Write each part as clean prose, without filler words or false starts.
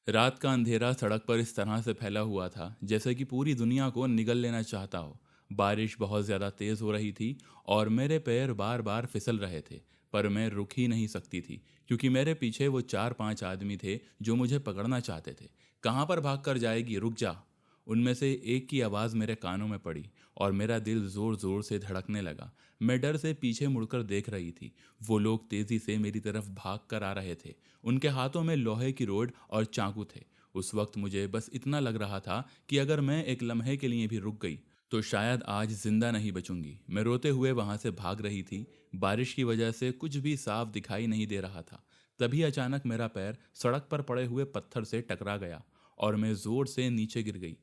रात का अंधेरा सड़क पर इस तरह से फैला हुआ था जैसे कि पूरी दुनिया को निगल लेना चाहता हो। बारिश बहुत ज़्यादा तेज़ हो रही थी और मेरे पैर बार बार फिसल रहे थे। पर मैं रुक ही नहीं सकती थी क्योंकि मेरे पीछे वो 4-5 आदमी थे जो मुझे पकड़ना चाहते थे। कहाँ पर भाग कर जाएगी, रुक जा। उनमें से एक की आवाज़ मेरे कानों में पड़ी और मेरा दिल ज़ोर ज़ोर से धड़कने लगा। मैं डर से पीछे मुड़कर देख रही थी। वो लोग तेज़ी से मेरी तरफ भाग कर आ रहे थे। उनके हाथों में लोहे की रोड और चाकू थे। उस वक्त मुझे बस इतना लग रहा था कि अगर मैं एक लम्हे के लिए भी रुक गई तो शायद आज जिंदा नहीं बचूंगी। मैं रोते हुए वहां से भाग रही थी। बारिश की वजह से कुछ भी साफ दिखाई नहीं दे रहा था। तभी अचानक मेरा पैर सड़क पर पड़े हुए पत्थर से टकरा गया और मैं जोर से नीचे गिर गई।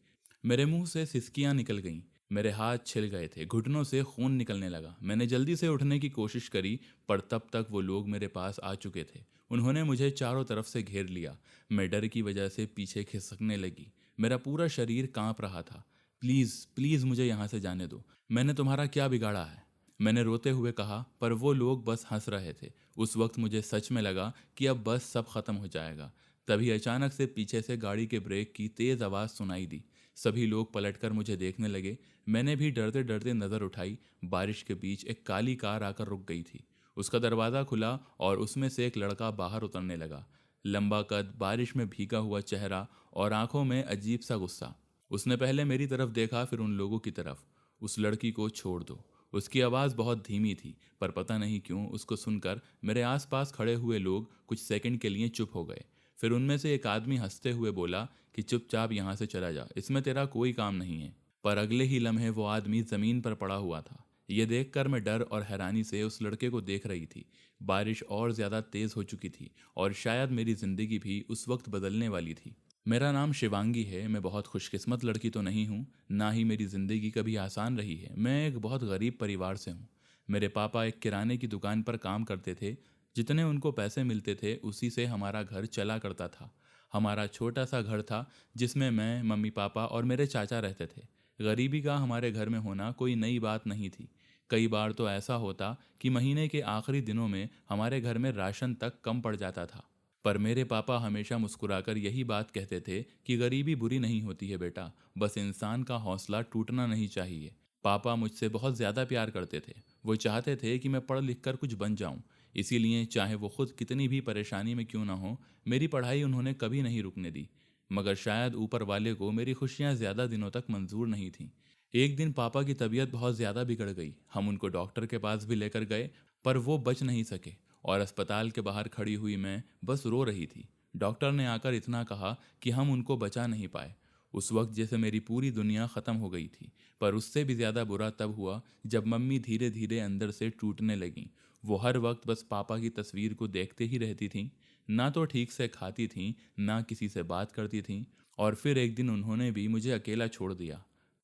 मेरे मुंह से सिसकियां निकल गईं। मेरे हाथ छिल गए थे, घुटनों से खून निकलने लगा। मैंने जल्दी से उठने की कोशिश करी पर तब तक वो लोग मेरे पास आ चुके थे। उन्होंने मुझे चारों तरफ से घेर लिया। मैं डर की वजह से पीछे खिसकने लगी। मेरा पूरा शरीर कांप रहा था। प्लीज़ प्लीज़ मुझे यहाँ से जाने दो। मैंने तुम्हारा क्या बिगाड़ा है, मैंने रोते हुए कहा। पर वो लोग बस हंस रहे थे। उस वक्त मुझे सच में लगा कि अब बस सब खत्म हो जाएगा। तभी अचानक से पीछे से गाड़ी के ब्रेक की तेज़ आवाज़ सुनाई दी। सभी लोग पलटकर मुझे देखने लगे। मैंने भी डरते डरते नज़र उठाई। बारिश के बीच एक काली कार आकर रुक गई थी। उसका दरवाज़ा खुला और उसमें से एक लड़का बाहर उतरने लगा। लंबा कद, बारिश में भीगा हुआ चेहरा और आंखों में अजीब सा गुस्सा। उसने पहले मेरी तरफ देखा, फिर उन लोगों की तरफ। उस लड़की को छोड़ दो। उसकी आवाज़ बहुत धीमी थी, पर पता नहीं क्यों उसको सुनकर मेरे आसपास खड़े हुए लोग कुछ सेकंड के लिए चुप हो गए। फिर उनमें से एक आदमी हंसते हुए बोला कि चुपचाप यहाँ से चला जा, इसमें तेरा कोई काम नहीं है। पर अगले ही लम्हे वो आदमी ज़मीन पर पड़ा हुआ था। ये देखकर मैं डर और हैरानी से उस लड़के को देख रही थी। बारिश और ज़्यादा तेज़ हो चुकी थी और शायद मेरी ज़िंदगी भी उस वक्त बदलने वाली थी। मेरा नाम शिवांगी है। मैं बहुत खुशकिस्मत लड़की तो नहीं हूँ, ना ही मेरी ज़िंदगी कभी आसान रही है। मैं एक बहुत गरीब परिवार से हूँ। मेरे पापा एक किराने की दुकान पर काम करते थे। जितने उनको पैसे मिलते थे उसी से हमारा घर चला करता था। हमारा छोटा सा घर था जिसमें मैं, मम्मी पापा और मेरे चाचा रहते थे। गरीबी का हमारे घर में होना कोई नई बात नहीं थी। कई बार तो ऐसा होता कि महीने के आखिरी दिनों में हमारे घर में राशन तक कम पड़ जाता था। पर मेरे पापा हमेशा मुस्कुराकर यही बात कहते थे कि गरीबी बुरी नहीं होती है बेटा, बस इंसान का हौसला टूटना नहीं चाहिए। पापा मुझसे बहुत ज़्यादा प्यार करते थे। वो चाहते थे कि मैं पढ़ लिख कर कुछ बन जाऊं। इसीलिए चाहे वो खुद कितनी भी परेशानी में क्यों ना हो, मेरी पढ़ाई उन्होंने कभी नहीं रुकने दी। मगर शायद ऊपर वाले को मेरी खुशियां ज़्यादा दिनों तक मंजूर नहीं थीं। एक दिन पापा की तबीयत बहुत ज़्यादा बिगड़ गई। हम उनको डॉक्टर के पास भी लेकर गए, पर वो बच नहीं सके और अस्पताल के बाहर खड़ी हुई मैं बस रो रही थी। डॉक्टर ने आकर इतना कहा कि हम उनको बचा नहीं पाए। उस वक्त जैसे मेरी पूरी दुनिया ख़त्म हो गई थी। पर उससे भी ज़्यादा बुरा तब हुआ जब मम्मी धीरे धीरे अंदर से टूटने लगीं। वो हर वक्त बस पापा की तस्वीर को देखते ही रहती थीं। ना तो ठीक से खाती थीं, ना किसी से बात करती थीं। और फिर एक दिन उन्होंने भी मुझे अकेला छोड़ दिया।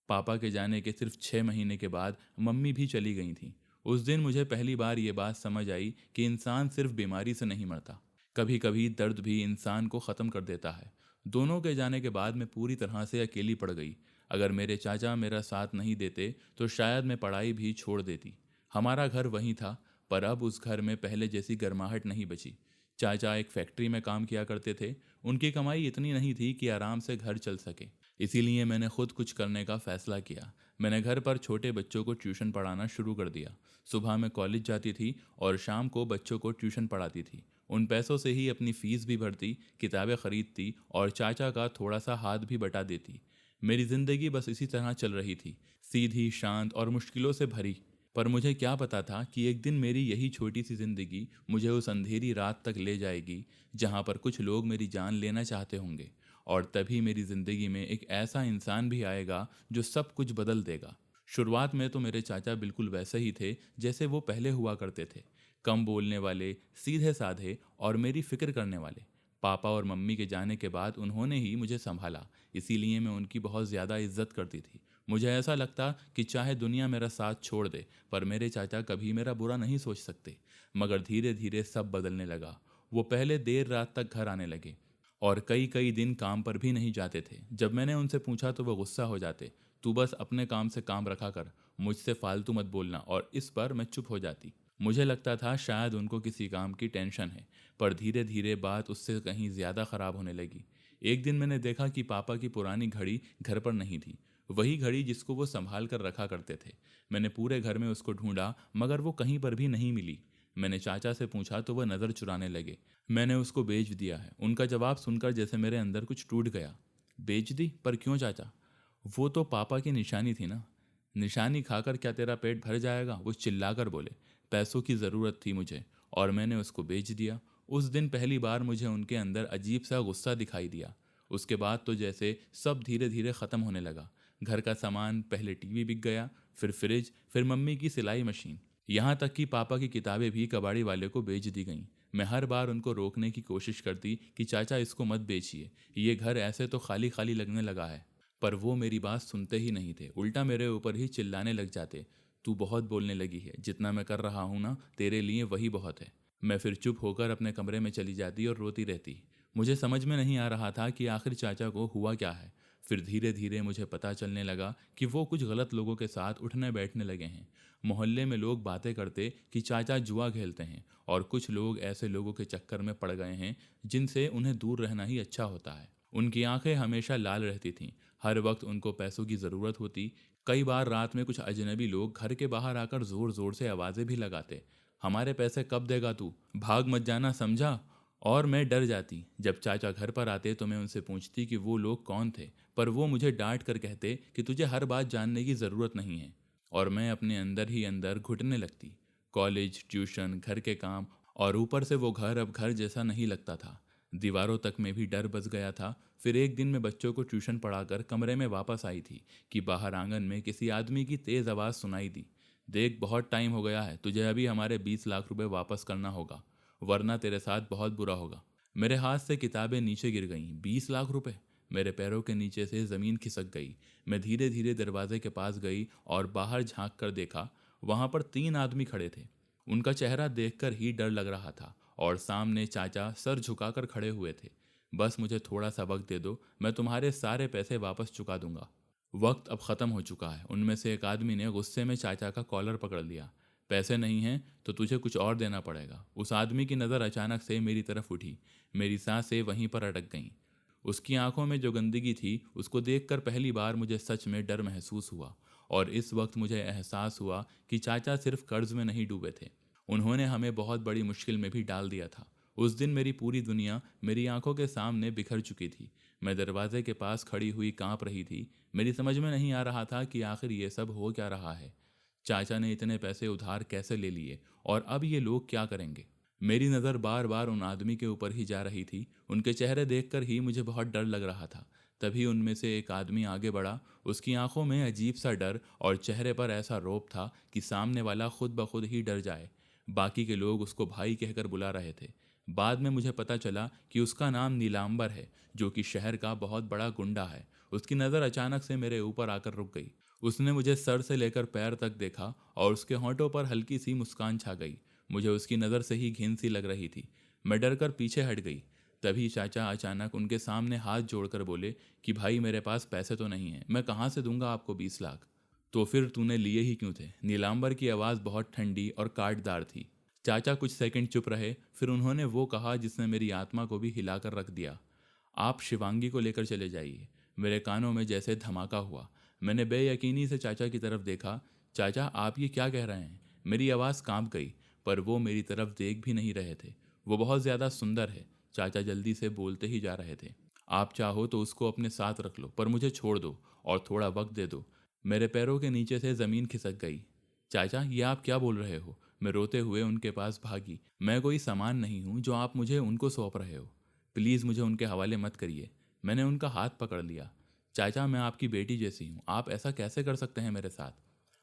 पापा के जाने के सिर्फ 6 महीने के बाद मम्मी भी चली गई थीं। उस दिन मुझे पहली बार ये बात समझ आई कि इंसान सिर्फ बीमारी से नहीं मरता, कभी कभी दर्द भी इंसान को ख़त्म कर देता है। दोनों के जाने के बाद मैं पूरी तरह से अकेली पड़ गई। अगर मेरे चाचा मेरा साथ नहीं देते तो शायद मैं पढ़ाई भी छोड़ देती। हमारा घर वहीं था, पर अब उस घर में पहले जैसी गर्माहट नहीं बची। चाचा एक फैक्ट्री में काम किया करते थे। उनकी कमाई इतनी नहीं थी कि आराम से घर चल सके। इसीलिए मैंने खुद कुछ करने का फैसला किया। मैंने घर पर छोटे बच्चों को ट्यूशन पढ़ाना शुरू कर दिया। सुबह मैं कॉलेज जाती थी और शाम को बच्चों को ट्यूशन पढ़ाती थी। उन पैसों से ही अपनी फ़ीस भी भरती, किताबें खरीदती और चाचा का थोड़ा सा हाथ भी बटा देती। मेरी ज़िंदगी बस इसी तरह चल रही थी, सीधी, शांत और मुश्किलों से भरी। पर मुझे क्या पता था कि एक दिन मेरी यही छोटी सी ज़िंदगी मुझे उस अंधेरी रात तक ले जाएगी जहाँ पर कुछ लोग मेरी जान लेना चाहते होंगे। और तभी मेरी ज़िंदगी में एक ऐसा इंसान भी आएगा जो सब कुछ बदल देगा। शुरुआत में तो मेरे चाचा बिल्कुल वैसे ही थे जैसे वो पहले हुआ करते थे। कम बोलने वाले, सीधे साधे और मेरी फिक्र करने वाले। पापा और मम्मी के जाने के बाद उन्होंने ही मुझे संभाला। इसीलिए मैं उनकी बहुत ज़्यादा इज्जत करती थी। मुझे ऐसा लगता कि चाहे दुनिया मेरा साथ छोड़ दे, पर मेरे चाचा कभी मेरा बुरा नहीं सोच सकते। मगर धीरे धीरे सब बदलने लगा। वो पहले देर रात तक घर आने लगे और कई कई दिन काम पर भी नहीं जाते थे। जब मैंने उनसे पूछा तो वो गुस्सा हो जाते। तू बस अपने काम से काम रखा कर, मुझसे फालतू मत बोलना। और इस पर मैं चुप हो जाती। मुझे लगता था शायद उनको किसी काम की टेंशन है। पर धीरे धीरे बात उससे कहीं ज़्यादा ख़राब होने लगी। एक दिन मैंने देखा कि पापा की पुरानी घड़ी घर पर नहीं थी, वही घड़ी जिसको वो संभाल कर रखा करते थे। मैंने पूरे घर में उसको ढूंढा मगर वो कहीं पर भी नहीं मिली। मैंने चाचा से पूछा तो वह नज़र चुराने लगे। मैंने उसको बेच दिया है। उनका जवाब सुनकर जैसे मेरे अंदर कुछ टूट गया। बेच दी? पर क्यों चाचा? वो तो पापा की निशानी थी ना। निशानी खाकर क्या तेरा पेट भर जाएगा? वो चिल्लाकर बोले। पैसों की ज़रूरत थी मुझे और मैंने उसको बेच दिया। उस दिन पहली बार मुझे उनके अंदर अजीब सा गुस्सा दिखाई दिया। उसके बाद तो जैसे सब धीरे धीरे ख़त्म होने लगा। घर का सामान, पहले टीवी बिक गया, फिर फ्रिज, फिर मम्मी की सिलाई मशीन, यहाँ तक कि पापा की किताबें भी कबाड़ी वाले को बेच दी गईं। मैं हर बार उनको रोकने की कोशिश करती कि चाचा इसको मत बेचिए, ये घर ऐसे तो खाली खाली लगने लगा है। पर वो मेरी बात सुनते ही नहीं थे, उल्टा मेरे ऊपर ही चिल्लाने लग जाते। तू बहुत बोलने लगी है, जितना मैं कर रहा हूँ ना तेरे लिए वही बहुत है। मैं फिर चुप होकर अपने कमरे में चली जाती और रोती रहती। मुझे समझ में नहीं आ रहा था कि आखिर चाचा को हुआ क्या है। फिर धीरे धीरे मुझे पता चलने लगा कि वो कुछ गलत लोगों के साथ उठने बैठने लगे हैं। मोहल्ले में लोग बातें करते कि चाचा जुआ खेलते हैं और कुछ लोग ऐसे लोगों के चक्कर में पड़ गए हैं जिनसे उन्हें दूर रहना ही अच्छा होता है। उनकी आंखें हमेशा लाल रहती थीं, हर वक्त उनको पैसों की ज़रूरत होती। कई बार रात में कुछ अजनबी लोग घर के बाहर आकर ज़ोर ज़ोर से आवाज़ें भी लगाते, हमारे पैसे कब देगा तू, भाग मत जाना, समझा। और मैं डर जाती। जब चाचा घर पर आते तो मैं उनसे पूछती कि वो लोग कौन थे, पर वो मुझे डांट कर कहते कि तुझे हर बात जानने की ज़रूरत नहीं है। और मैं अपने अंदर ही अंदर घुटने लगती। कॉलेज, ट्यूशन, घर के काम और ऊपर से वो घर अब घर जैसा नहीं लगता था। दीवारों तक में भी डर बस गया था। फिर एक दिन मैं बच्चों को ट्यूशन पढ़ाकर कमरे में वापस आई थी कि बाहर आंगन में किसी आदमी की तेज़ आवाज़ सुनाई दी। देख, बहुत टाइम हो गया है, तुझे अभी हमारे 20 लाख रुपए वापस करना होगा, वरना तेरे साथ बहुत बुरा होगा। मेरे हाथ से किताबें नीचे गिर गईं। 20 लाख रुपए! मेरे पैरों के नीचे से ज़मीन खिसक गई। मैं धीरे धीरे दरवाजे के पास गई और बाहर झांक कर देखा। वहां पर 3 आदमी खड़े थे। उनका चेहरा देखकर ही डर लग रहा था और सामने चाचा सर झुकाकर खड़े हुए थे। बस मुझे थोड़ा सा वक्त दे दो, मैं तुम्हारे सारे पैसे वापस चुका दूंगा। वक्त अब ख़त्म हो चुका है। उनमें से एक आदमी ने गुस्से में चाचा का कॉलर पकड़ लिया। पैसे नहीं हैं तो तुझे कुछ और देना पड़ेगा। उस आदमी की नज़र अचानक से मेरी तरफ उठी। मेरी सांसें वहीं पर अटक गईं। उसकी आंखों में जो गंदगी थी उसको देखकर पहली बार मुझे सच में डर महसूस हुआ। और इस वक्त मुझे एहसास हुआ कि चाचा सिर्फ कर्ज में नहीं डूबे थे, उन्होंने हमें बहुत बड़ी मुश्किल में भी डाल दिया था। उस दिन मेरी पूरी दुनिया मेरी आंखों के सामने बिखर चुकी थी। मैं दरवाजे के पास खड़ी हुई कांप रही थी। मेरी समझ में नहीं आ रहा था कि आखिर ये सब हो क्या रहा है। चाचा ने इतने पैसे उधार कैसे ले लिए और अब ये लोग क्या करेंगे? मेरी नज़र बार बार उन आदमी के ऊपर ही जा रही थी। उनके चेहरे देखकर ही मुझे बहुत डर लग रहा था। तभी उनमें से एक आदमी आगे बढ़ा। उसकी आंखों में अजीब सा डर और चेहरे पर ऐसा रौब था कि सामने वाला खुद ब खुद ही डर जाए। बाकी के लोग उसको भाई कहकर बुला रहे थे। बाद में मुझे पता चला कि उसका नाम नीलांबर है, जो कि शहर का बहुत बड़ा गुंडा है। उसकी नज़र अचानक से मेरे ऊपर आकर रुक गई। उसने मुझे सर से लेकर पैर तक देखा और उसके होंठों पर हल्की सी मुस्कान छा गई। मुझे उसकी नज़र से ही घिन सी लग रही थी। मैं डर कर पीछे हट गई। तभी चाचा अचानक उनके सामने हाथ जोड़कर बोले कि भाई, मेरे पास पैसे तो नहीं है, मैं कहाँ से दूंगा आपको 20 लाख? तो फिर तूने लिए ही क्यों थे? नीलांबर की आवाज़ बहुत ठंडी और काटदार थी। चाचा कुछ सेकंड चुप रहे, फिर उन्होंने वो कहा जिसने मेरी आत्मा को भी हिलाकर रख दिया। आप शिवांगी को लेकर चले जाइए। मेरे कानों में जैसे धमाका हुआ। मैंने बेयकीनी से चाचा की तरफ देखा। चाचा, आप ये क्या कह रहे हैं? मेरी आवाज़ कांप गई, पर वो मेरी तरफ देख भी नहीं रहे थे। वो बहुत ज़्यादा सुंदर है, चाचा जल्दी से बोलते ही जा रहे थे। आप चाहो तो उसको अपने साथ रख लो, पर मुझे छोड़ दो और थोड़ा वक्त दे दो। मेरे पैरों के नीचे से ज़मीन खिसक गई। चाचा, ये आप क्या बोल रहे हो? मैं रोते हुए उनके पास भागी। मैं कोई सामान नहीं हूँ जो आप मुझे उनको सौंप रहे हो। प्लीज़ मुझे उनके हवाले मत करिए। मैंने उनका हाथ पकड़ लिया। चाचा, मैं आपकी बेटी जैसी हूँ, आप ऐसा कैसे कर सकते हैं मेरे साथ?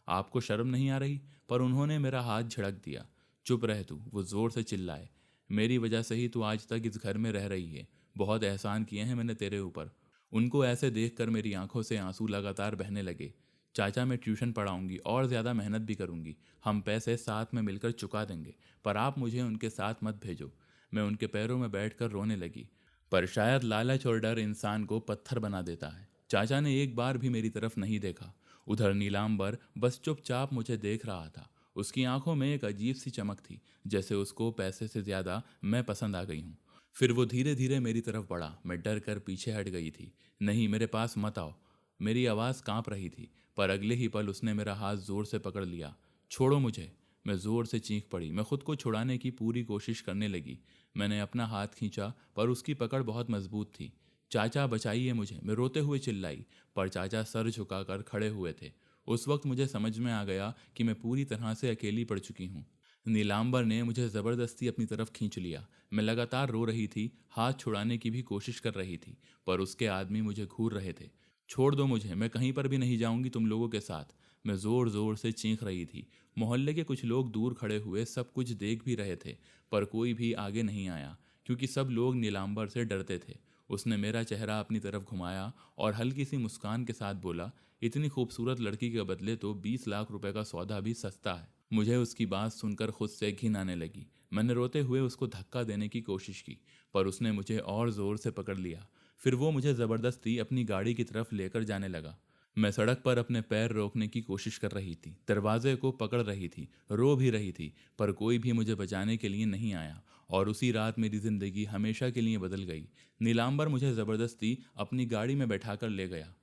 आपको शर्म नहीं आ रही? पर उन्होंने मेरा हाथ झड़क दिया। चुप रह तू, वो ज़ोर से चिल्लाए। मेरी वजह से ही तू आज तक इस घर में रह रही है। बहुत एहसान किए हैं मैंने तेरे ऊपर। उनको ऐसे देखकर मेरी आंखों से आंसू लगातार बहने लगे। चाचा, मैं ट्यूशन पढ़ाऊंगी और ज़्यादा मेहनत भी करूंगी। हम पैसे साथ में मिलकर चुका देंगे, पर आप मुझे उनके साथ मत भेजो। मैं उनके पैरों में बैठकर रोने लगी। पर शायद लालच और डर इंसान को पत्थर बना देता है। चाचा ने एक बार भी मेरी तरफ नहीं देखा। उधर नीलांबर बस चुपचाप मुझे देख रहा था। उसकी आंखों में एक अजीब सी चमक थी, जैसे उसको पैसे से ज़्यादा मैं पसंद आ गई हूँ। फिर वो धीरे धीरे मेरी तरफ बढ़ा। मैं डर कर पीछे हट गई थी। नहीं, मेरे पास मत आओ। मेरी आवाज़ कांप रही थी, पर अगले ही पल उसने मेरा हाथ जोर से पकड़ लिया। छोड़ो मुझे। मैं जोर से चीख पड़ी। मैं खुद को छुड़ाने की पूरी कोशिश करने लगी। मैंने अपना हाथ खींचा, पर उसकी पकड़ बहुत मजबूत थी। चाचा बचाइए मुझे, मैं रोते हुए चिल्लाई। पर चाचा सर झुकाकर खड़े हुए थे। उस वक्त मुझे समझ में आ गया कि मैं पूरी तरह से अकेली पड़ चुकी हूँ। नीलांबर ने मुझे ज़बरदस्ती अपनी तरफ खींच लिया। मैं लगातार रो रही थी, हाथ छुड़ाने की भी कोशिश कर रही थी, पर उसके आदमी मुझे घूर रहे थे। छोड़ दो मुझे, मैं कहीं पर भी नहीं जाऊंगी तुम लोगों के साथ। मैं ज़ोर ज़ोर से चीख रही थी। मोहल्ले के कुछ लोग दूर खड़े हुए सब कुछ देख भी रहे थे, पर कोई भी आगे नहीं आया, क्योंकि सब लोग नीलांबर से डरते थे। उसने मेरा चेहरा अपनी तरफ घुमाया और हल्की सी मुस्कान के साथ बोला, इतनी खूबसूरत लड़की के बदले तो 20 लाख रुपए का सौदा भी सस्ता है। मुझे उसकी बात सुनकर खुद से घिन आने लगी। मैंने रोते हुए उसको धक्का देने की कोशिश की, पर उसने मुझे और ज़ोर से पकड़ लिया। फिर वो मुझे ज़बरदस्ती अपनी गाड़ी की तरफ लेकर जाने लगा। मैं सड़क पर अपने पैर रोकने की कोशिश कर रही थी, दरवाजे को पकड़ रही थी, रो भी रही थी, पर कोई भी मुझे बचाने के लिए नहीं आया। और उसी रात मेरी ज़िंदगी हमेशा के लिए बदल गई। नीलांबर मुझे ज़बरदस्ती अपनी गाड़ी में बैठाकर ले गया।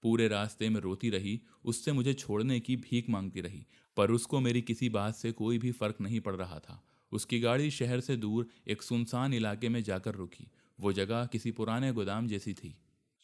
पूरे रास्ते में रोती रही, उससे मुझे छोड़ने की भीख मांगती रही, पर उसको मेरी किसी बात से कोई भी फर्क नहीं पड़ रहा था। उसकी गाड़ी शहर से दूर एक सुनसान इलाके में जाकर रुकी। वो जगह किसी पुराने गोदाम जैसी थी।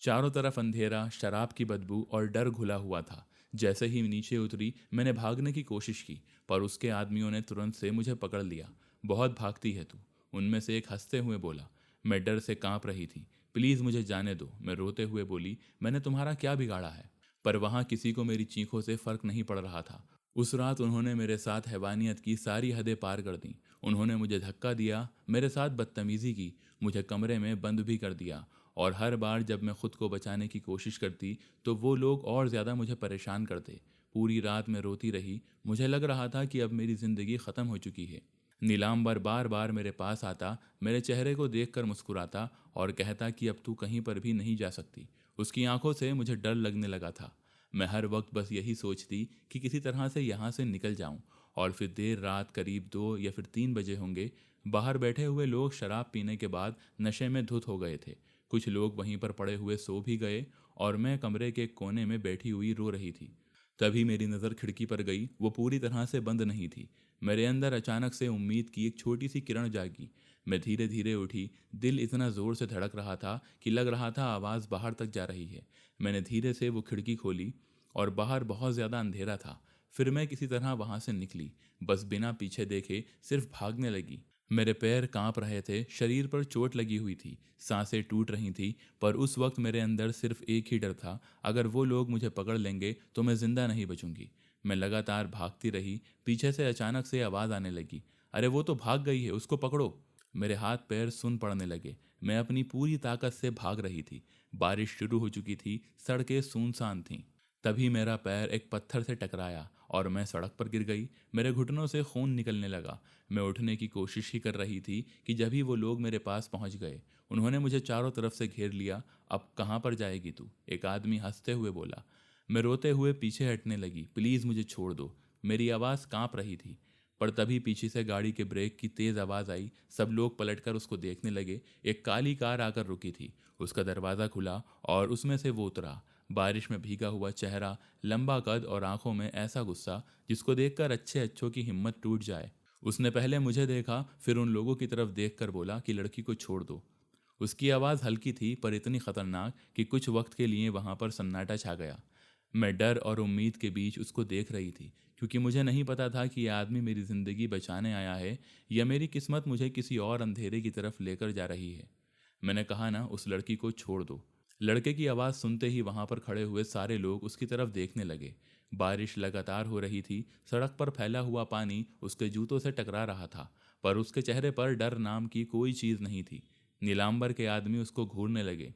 चारों तरफ अंधेरा, शराब की बदबू और डर घुला हुआ था। जैसे ही नीचे उतरी, मैंने भागने की कोशिश की, पर उसके आदमियों ने तुरंत से मुझे पकड़ लिया। बहुत भागती है तू, उनमें से एक हंसते हुए बोला। मैं डर से कांप रही थी। प्लीज़ मुझे जाने दो, मैं रोते हुए बोली। मैंने तुम्हारा क्या बिगाड़ा है? पर वहाँ किसी को मेरी चीखों से फर्क नहीं पड़ रहा था। उस रात उन्होंने मेरे साथ हैवानियत की सारी हदें पार कर दी। उन्होंने मुझे धक्का दिया, मेरे साथ बदतमीजी की, मुझे कमरे में बंद भी कर दिया। और हर बार जब मैं खुद को बचाने की कोशिश करती, तो वो लोग और ज़्यादा मुझे परेशान करते। पूरी रात मैं रोती रही। मुझे लग रहा था कि अब मेरी ज़िंदगी ख़त्म हो चुकी है। नीलांबर बार बार मेरे पास आता, मेरे चेहरे को देखकर मुस्कुराता और कहता कि अब तू कहीं पर भी नहीं जा सकती। उसकी आंखों से मुझे डर लगने लगा था। मैं हर वक्त बस यही सोचती कि किसी तरह से यहाँ से निकल जाऊँ। और फिर देर रात करीब 2 या फिर 3 बजे होंगे। बाहर बैठे हुए लोग शराब पीने के बाद नशे में धुत हो गए थे। कुछ लोग वहीं पर पड़े हुए सो भी गए, और मैं कमरे के एक कोने में बैठी हुई रो रही थी। तभी मेरी नज़र खिड़की पर गई। वो पूरी तरह से बंद नहीं थी। मेरे अंदर अचानक से उम्मीद की एक छोटी सी किरण जागी। मैं धीरे धीरे उठी। दिल इतना ज़ोर से धड़क रहा था कि लग रहा था आवाज़ बाहर तक जा रही है। मैंने धीरे से वो खिड़की खोली, और बाहर बहुत ज़्यादा अंधेरा था। फिर मैं किसी तरह वहाँ से निकली, बस बिना पीछे देखे सिर्फ भागने लगी। मेरे पैर कांप रहे थे, शरीर पर चोट लगी हुई थी, सांसें टूट रही थी, पर उस वक्त मेरे अंदर सिर्फ एक ही डर था, अगर वो लोग मुझे पकड़ लेंगे तो मैं जिंदा नहीं बचूंगी। मैं लगातार भागती रही। पीछे से अचानक से आवाज़ आने लगी, अरे वो तो भाग गई है, उसको पकड़ो। मेरे हाथ पैर सुन पड़ने लगे। मैं अपनी पूरी ताकत से भाग रही थी। बारिश शुरू हो चुकी थी, सड़कें सुनसान थीं। तभी मेरा पैर एक पत्थर से टकराया और मैं सड़क पर गिर गई। मेरे घुटनों से खून निकलने लगा। मैं उठने की कोशिश ही कर रही थी कि जब ही वो लोग मेरे पास पहुंच गए। उन्होंने मुझे चारों तरफ से घेर लिया। अब कहाँ पर जाएगी तू? एक आदमी हंसते हुए बोला। मैं रोते हुए पीछे हटने लगी। प्लीज़ मुझे छोड़ दो। मेरी आवाज़ कांप रही थी। पर तभी पीछे से गाड़ी के ब्रेक की तेज़ आवाज़ आई। सब लोग पलटकर उसको देखने लगे। एक काली कार आकर रुकी थी। उसका दरवाज़ा खुला और उसमें से वो उतरा। बारिश में भीगा हुआ चेहरा, लंबा कद और आंखों में ऐसा गुस्सा जिसको देखकर अच्छे अच्छों की हिम्मत टूट जाए। उसने पहले मुझे देखा, फिर उन लोगों की तरफ देखकर बोला कि लड़की को छोड़ दो। उसकी आवाज़ हल्की थी, पर इतनी खतरनाक कि कुछ वक्त के लिए वहां पर सन्नाटा छा गया। मैं डर और उम्मीद के बीच उसको देख रही थी, क्योंकि मुझे नहीं पता था कि यह आदमी मेरी ज़िंदगी बचाने आया है या मेरी किस्मत मुझे किसी और अंधेरे की तरफ लेकर जा रही है। मैंने कहा ना, उस लड़की को छोड़ दो। लड़के की आवाज़ सुनते ही वहां पर खड़े हुए सारे लोग उसकी तरफ देखने लगे। बारिश लगातार हो रही थी। सड़क पर फैला हुआ पानी उसके जूतों से टकरा रहा था, पर उसके चेहरे पर डर नाम की कोई चीज़ नहीं थी। नीलांबर के आदमी उसको घूरने लगे।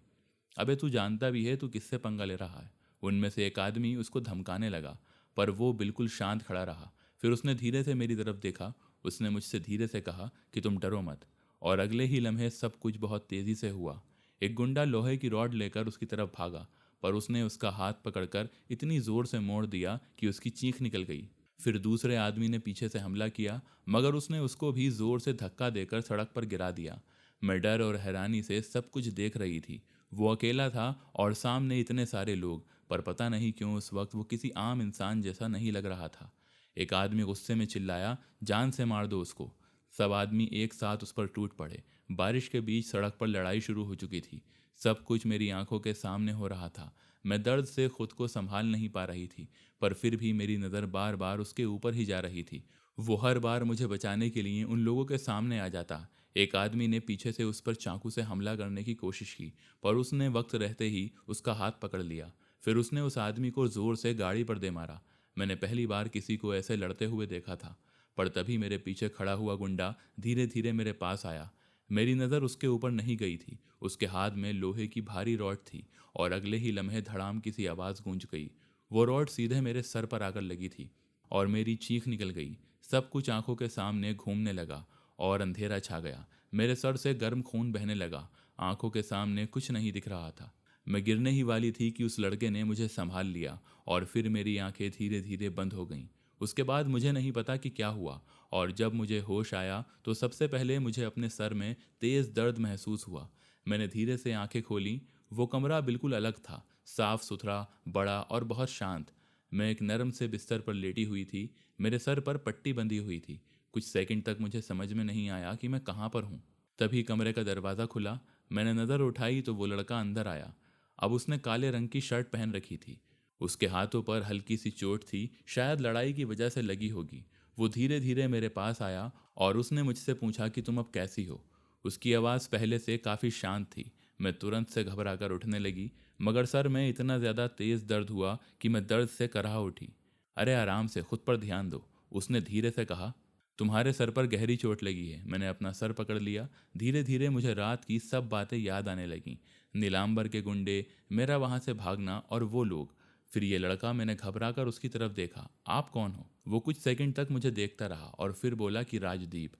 अबे तू जानता भी है तू किससे पंगा ले रहा है? उनमें से एक आदमी उसको धमकाने लगा, पर वो बिल्कुल शांत खड़ा रहा। फिर उसने धीरे से मेरी तरफ देखा। उसने मुझसे धीरे से कहा कि तुम डरो मत। और अगले ही लम्हे सब कुछ बहुत तेज़ी से हुआ। एक गुंडा लोहे की रॉड लेकर उसकी तरफ भागा, पर उसने उसका हाथ पकड़कर इतनी जोर से मोड़ दिया कि उसकी चीख निकल गई। फिर दूसरे आदमी ने पीछे से हमला किया, मगर उसने उसको भी जोर से धक्का देकर सड़क पर गिरा दिया। मैं डर और हैरानी से सब कुछ देख रही थी। वो अकेला था और सामने इतने सारे लोग, पर पता नहीं क्यों उस वक्त वो किसी आम इंसान जैसा नहीं लग रहा था। एक आदमी गुस्से में चिल्लाया, जान से मार दो उसको। सब आदमी एक साथ उस पर टूट पड़े। बारिश के बीच सड़क पर लड़ाई शुरू हो चुकी थी। सब कुछ मेरी आंखों के सामने हो रहा था। मैं दर्द से खुद को संभाल नहीं पा रही थी, पर फिर भी मेरी नज़र बार बार उसके ऊपर ही जा रही थी। वो हर बार मुझे बचाने के लिए उन लोगों के सामने आ जाता। एक आदमी ने पीछे से उस पर चाकू से हमला करने की कोशिश की, पर उसने वक्त रहते ही उसका हाथ पकड़ लिया। फिर उसने उस आदमी को जोर से गाड़ी पर दे मारा। मैंने पहली बार किसी को ऐसे लड़ते हुए देखा था। पर तभी मेरे पीछे खड़ा हुआ गुंडा धीरे धीरे मेरे पास आया। मेरी नज़र उसके ऊपर नहीं गई थी। उसके हाथ में लोहे की भारी रॉड थी और अगले ही लम्हे धड़ाम की सी आवाज़ गूंज गई। वो रॉड सीधे मेरे सर पर आकर लगी थी और मेरी चीख निकल गई। सब कुछ आंखों के सामने घूमने लगा और अंधेरा छा गया। मेरे सर से गर्म खून बहने लगा। आंखों के सामने कुछ नहीं दिख रहा था। मैं गिरने ही वाली थी कि उस लड़के ने मुझे संभाल लिया और फिर मेरी आंखें धीरे धीरे बंद हो गईं। उसके बाद मुझे नहीं पता कि क्या हुआ, और जब मुझे होश आया तो सबसे पहले मुझे अपने सर में तेज़ दर्द महसूस हुआ। मैंने धीरे से आंखें खोली। वो कमरा बिल्कुल अलग था, साफ सुथरा, बड़ा और बहुत शांत। मैं एक नरम से बिस्तर पर लेटी हुई थी। मेरे सर पर पट्टी बंधी हुई थी। कुछ सेकंड तक मुझे समझ में नहीं आया कि मैं कहाँ पर हूँ। तभी कमरे का दरवाज़ा खुला। मैंने नज़र उठाई तो वो लड़का अंदर आया। अब उसने काले रंग की शर्ट पहन रखी थी। उसके हाथों पर हल्की सी चोट थी, शायद लड़ाई की वजह से लगी होगी। वो धीरे धीरे मेरे पास आया और उसने मुझसे पूछा कि तुम अब कैसी हो। उसकी आवाज़ पहले से काफ़ी शांत थी। मैं तुरंत से घबराकर उठने लगी, मगर सर में इतना ज़्यादा तेज़ दर्द हुआ कि मैं दर्द से कराह उठी। अरे आराम से, खुद पर ध्यान दो, उसने धीरे से कहा। तुम्हारे सर पर गहरी चोट लगी है। मैंने अपना सर पकड़ लिया। धीरे धीरे मुझे रात की सब बातें याद आने लगीं। नीलांबर के गुंडे, मेरा वहाँ से भागना और वो लोग। फिर ये लड़का। मैंने घबराकर उसकी तरफ देखा। आप कौन हो? वो कुछ सेकंड तक मुझे देखता रहा और फिर बोला कि राजदीप।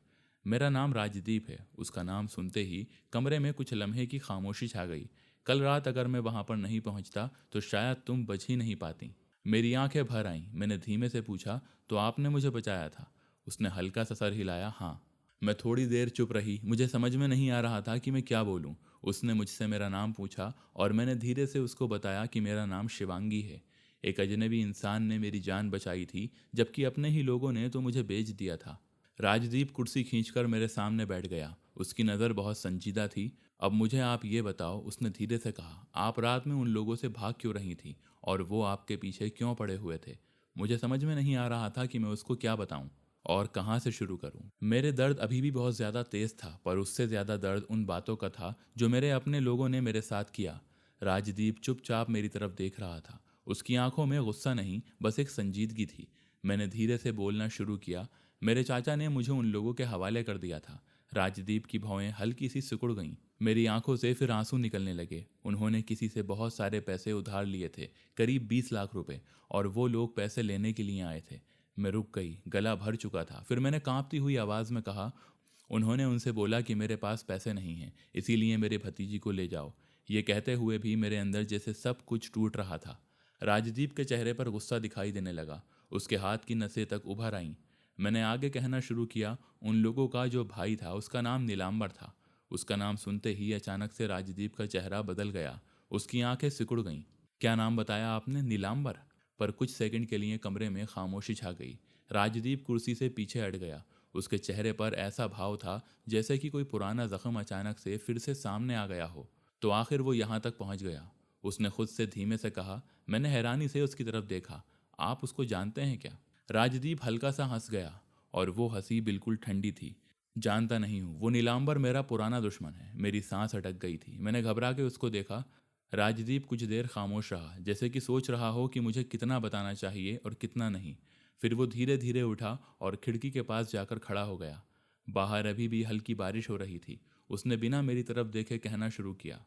मेरा नाम राजदीप है। उसका नाम सुनते ही कमरे में कुछ लम्हे की खामोशी छा गई। कल रात अगर मैं वहाँ पर नहीं पहुँचता तो शायद तुम बच ही नहीं पाती। मेरी आंखें भर आईं। मैंने धीमे से पूछा, तो आपने मुझे बचाया था? उसने हल्का सा सर हिलाया, हाँ। मैं थोड़ी देर चुप रही। मुझे समझ में नहीं आ रहा था कि मैं क्या बोलूं। उसने मुझसे मेरा नाम पूछा और मैंने धीरे से उसको बताया कि मेरा नाम शिवांगी है। एक अजनबी इंसान ने मेरी जान बचाई थी, जबकि अपने ही लोगों ने तो मुझे बेच दिया था। राजदीप कुर्सी खींचकर मेरे सामने बैठ गया। उसकी नज़र बहुत संजीदा थी। अब मुझे आप ये बताओ, उसने धीरे से कहा, आप रात में उन लोगों से भाग क्यों रही थी और वो आपके पीछे क्यों पड़े हुए थे? मुझे समझ में नहीं आ रहा था कि मैं उसको क्या बताऊं और कहाँ से शुरू करूं। मेरे दर्द अभी भी बहुत ज़्यादा तेज़ था, पर उससे ज़्यादा दर्द उन बातों का था जो मेरे अपने लोगों ने मेरे साथ किया। राजदीप चुपचाप मेरी तरफ देख रहा था। उसकी आंखों में गुस्सा नहीं, बस एक संजीदगी थी। मैंने धीरे से बोलना शुरू किया। मेरे चाचा ने मुझे उन लोगों के हवाले कर दिया था। राजदीप की भौहें हल्की सी सिकुड़ गईं। मेरी आंखों से फिर आंसू निकलने लगे। उन्होंने किसी से बहुत सारे पैसे उधार लिए थे, करीब 20 लाख रुपए, और वो लोग पैसे लेने के लिए आए थे। मैं रुक गई, गला भर चुका था। फिर मैंने कांपती हुई आवाज़ में कहा, उन्होंने उनसे बोला कि मेरे पास पैसे नहीं हैं, इसीलिए मेरे भतीजी को ले जाओ। ये कहते हुए भी मेरे अंदर जैसे सब कुछ टूट रहा था। राजदीप के चेहरे पर गुस्सा दिखाई देने लगा। उसके हाथ की नसें तक उभर आईं। मैंने आगे कहना शुरू किया, उन लोगों का जो भाई था उसका नाम नीलांबर था। उसका नाम सुनते ही अचानक से राजदीप का चेहरा बदल गया। उसकी आंखें सिकुड़ गईं। क्या नाम बताया आपने? नीलांबर? पर कुछ सेकंड के लिए कमरे में खामोशी छा गई। राजदीप कुर्सी से पीछे हट गया। उसके चेहरे पर ऐसा भाव था जैसे कि कोई पुराना जख्म अचानक से फिर से सामने आ गया हो। तो आखिर वो यहाँ तक पहुँच गया, उसने खुद से धीमे से कहा। मैंने हैरानी से उसकी तरफ देखा। आप उसको जानते हैं क्या? राजदीप हल्का सा हंस गया और वो हंसी बिल्कुल ठंडी थी। जानता नहीं हूँ, वो नीलांबर मेरा पुराना दुश्मन है। मेरी सांस अटक गई थी। मैंने घबरा के उसको देखा। राजदीप कुछ देर खामोश रहा, जैसे कि सोच रहा हो कि मुझे कितना बताना चाहिए और कितना नहीं। फिर वो धीरे धीरे उठा और खिड़की के पास जाकर खड़ा हो गया। बाहर अभी भी हल्की बारिश हो रही थी। उसने बिना मेरी तरफ देखे कहना शुरू किया,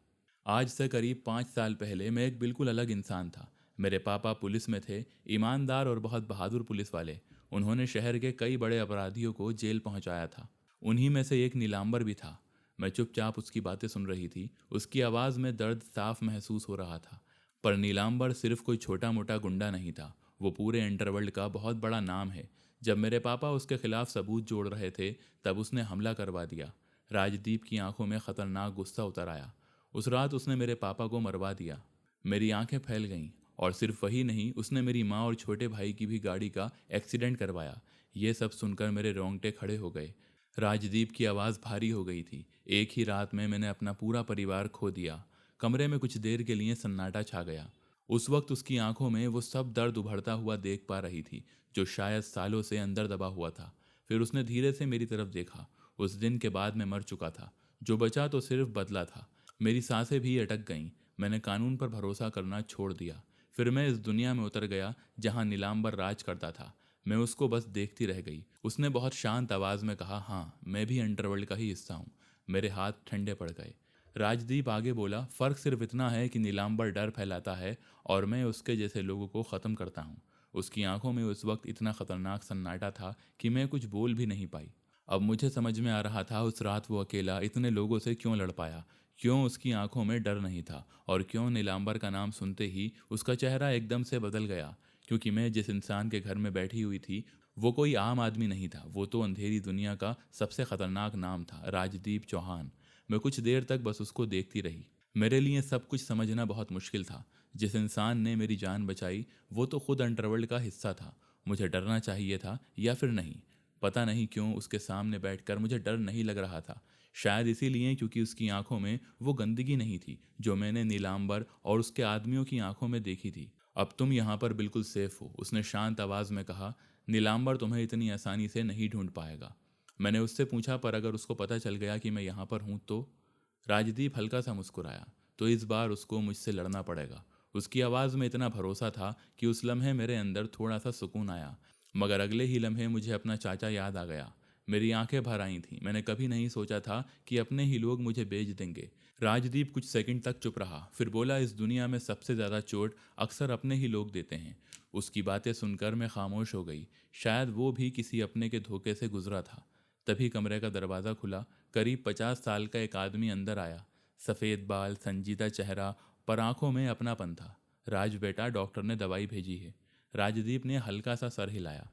आज से करीब 5 साल पहले मैं एक बिल्कुल अलग इंसान था। मेरे पापा पुलिस में थे, ईमानदार और बहुत बहादुर पुलिस वाले। उन्होंने शहर के कई बड़े अपराधियों को जेल पहुंचाया था। उन्हीं में से एक नीलांबर भी था। मैं चुपचाप उसकी बातें सुन रही थी। उसकी आवाज़ में दर्द साफ महसूस हो रहा था। पर नीलांबर सिर्फ कोई छोटा मोटा गुंडा नहीं था, वो पूरे अंडरवर्ल्ड का बहुत बड़ा नाम है। जब मेरे पापा उसके खिलाफ सबूत जोड़ रहे थे तब उसने हमला करवा दिया। राजदीप की आंखों में खतरनाक गुस्सा उतर आया। उस रात उसने मेरे पापा को मरवा दिया। मेरी आंखें फैल गईं। और सिर्फ वही नहीं, उसने मेरी माँ और छोटे भाई की भी गाड़ी का एक्सीडेंट करवाया। ये सब सुनकर मेरे रोंगटे खड़े हो गए। राजदीप की आवाज़ भारी हो गई थी। एक ही रात में मैंने अपना पूरा परिवार खो दिया। कमरे में कुछ देर के लिए सन्नाटा छा गया। उस वक्त उसकी आंखों में वो सब दर्द उभरता हुआ देख पा रही थी जो शायद सालों से अंदर दबा हुआ था। फिर उसने धीरे से मेरी तरफ देखा। उस दिन के बाद मैं मर चुका था। जो बचा तो सिर्फ बदला था। मेरी सांसें भी अटक गईं। मैंने कानून पर भरोसा करना छोड़ दिया। फिर मैं इस दुनिया में उतर गया जहां नीलांबर राज करता था। मैं उसको बस देखती रह गई। उसने बहुत शांत आवाज में कहा, हाँ, मैं भी अंडरवर्ल्ड का ही हिस्सा हूँ। मेरे हाथ ठंडे पड़ गए। राजदीप आगे बोला, फर्क सिर्फ इतना है कि नीलांबर डर फैलाता है और मैं उसके जैसे लोगों को ख़त्म करता हूँ। उसकी आंखों में उस वक्त इतना खतरनाक सन्नाटा था कि मैं कुछ बोल भी नहीं पाई। अब मुझे समझ में आ रहा था उस रात वो अकेला इतने लोगों से क्यों लड़ पाया, क्यों उसकी आंखों में डर नहीं था, और क्यों नीलांबर का नाम सुनते ही उसका चेहरा एकदम से बदल गया। क्योंकि मैं जिस इंसान के घर में बैठी हुई थी वो कोई आम आदमी नहीं था। वो तो अंधेरी दुनिया का सबसे खतरनाक नाम था, राजदीप चौहान। मैं कुछ देर तक बस उसको देखती रही। मेरे लिए सब कुछ समझना बहुत मुश्किल था। जिस इंसान ने मेरी जान बचाई वो तो खुद अंडरवर्ल्ड का हिस्सा था। मुझे डरना चाहिए था या फिर नहीं। पता नहीं क्यों उसके सामने बैठकर मुझे डर नहीं लग रहा था। शायद इसीलिए क्योंकि उसकी आंखों में वो गंदगी नहीं थी जो मैंने नीलांबर और उसके आदमियों की आंखों में देखी थी। अब तुम यहाँ पर बिल्कुल सेफ हो, उसने शांत आवाज में कहा। नीलांबर तुम्हें इतनी आसानी से नहीं ढूंढ पाएगा। मैंने उससे पूछा, पर अगर उसको पता चल गया कि मैं यहाँ पर हूँ तो? राजदीप हल्का सा मुस्कुराया। तो इस बार उसको मुझसे लड़ना पड़ेगा। उसकी आवाज़ में इतना भरोसा था कि उस लम्हे मेरे अंदर थोड़ा सा सुकून आया। मगर अगले ही लम्हे मुझे अपना चाचा याद आ गया। मेरी आंखें भर आई थीं। मैंने कभी नहीं सोचा था कि अपने ही लोग मुझे बेच देंगे। राजदीप कुछ सेकंड तक चुप रहा, फिर बोला, इस दुनिया में सबसे ज़्यादा चोट अक्सर अपने ही लोग देते हैं। उसकी बातें सुनकर मैं खामोश हो गई। शायद वो भी किसी अपने के धोखे से गुजरा था। तभी कमरे का दरवाज़ा खुला। करीब 50 साल का एक आदमी अंदर आया। सफ़ेद बाल, संजीदा चेहरा, पर आंखों में अपनापन था। राज बेटा, डॉक्टर ने दवाई भेजी है। राजदीप ने हल्का सा सर हिलाया।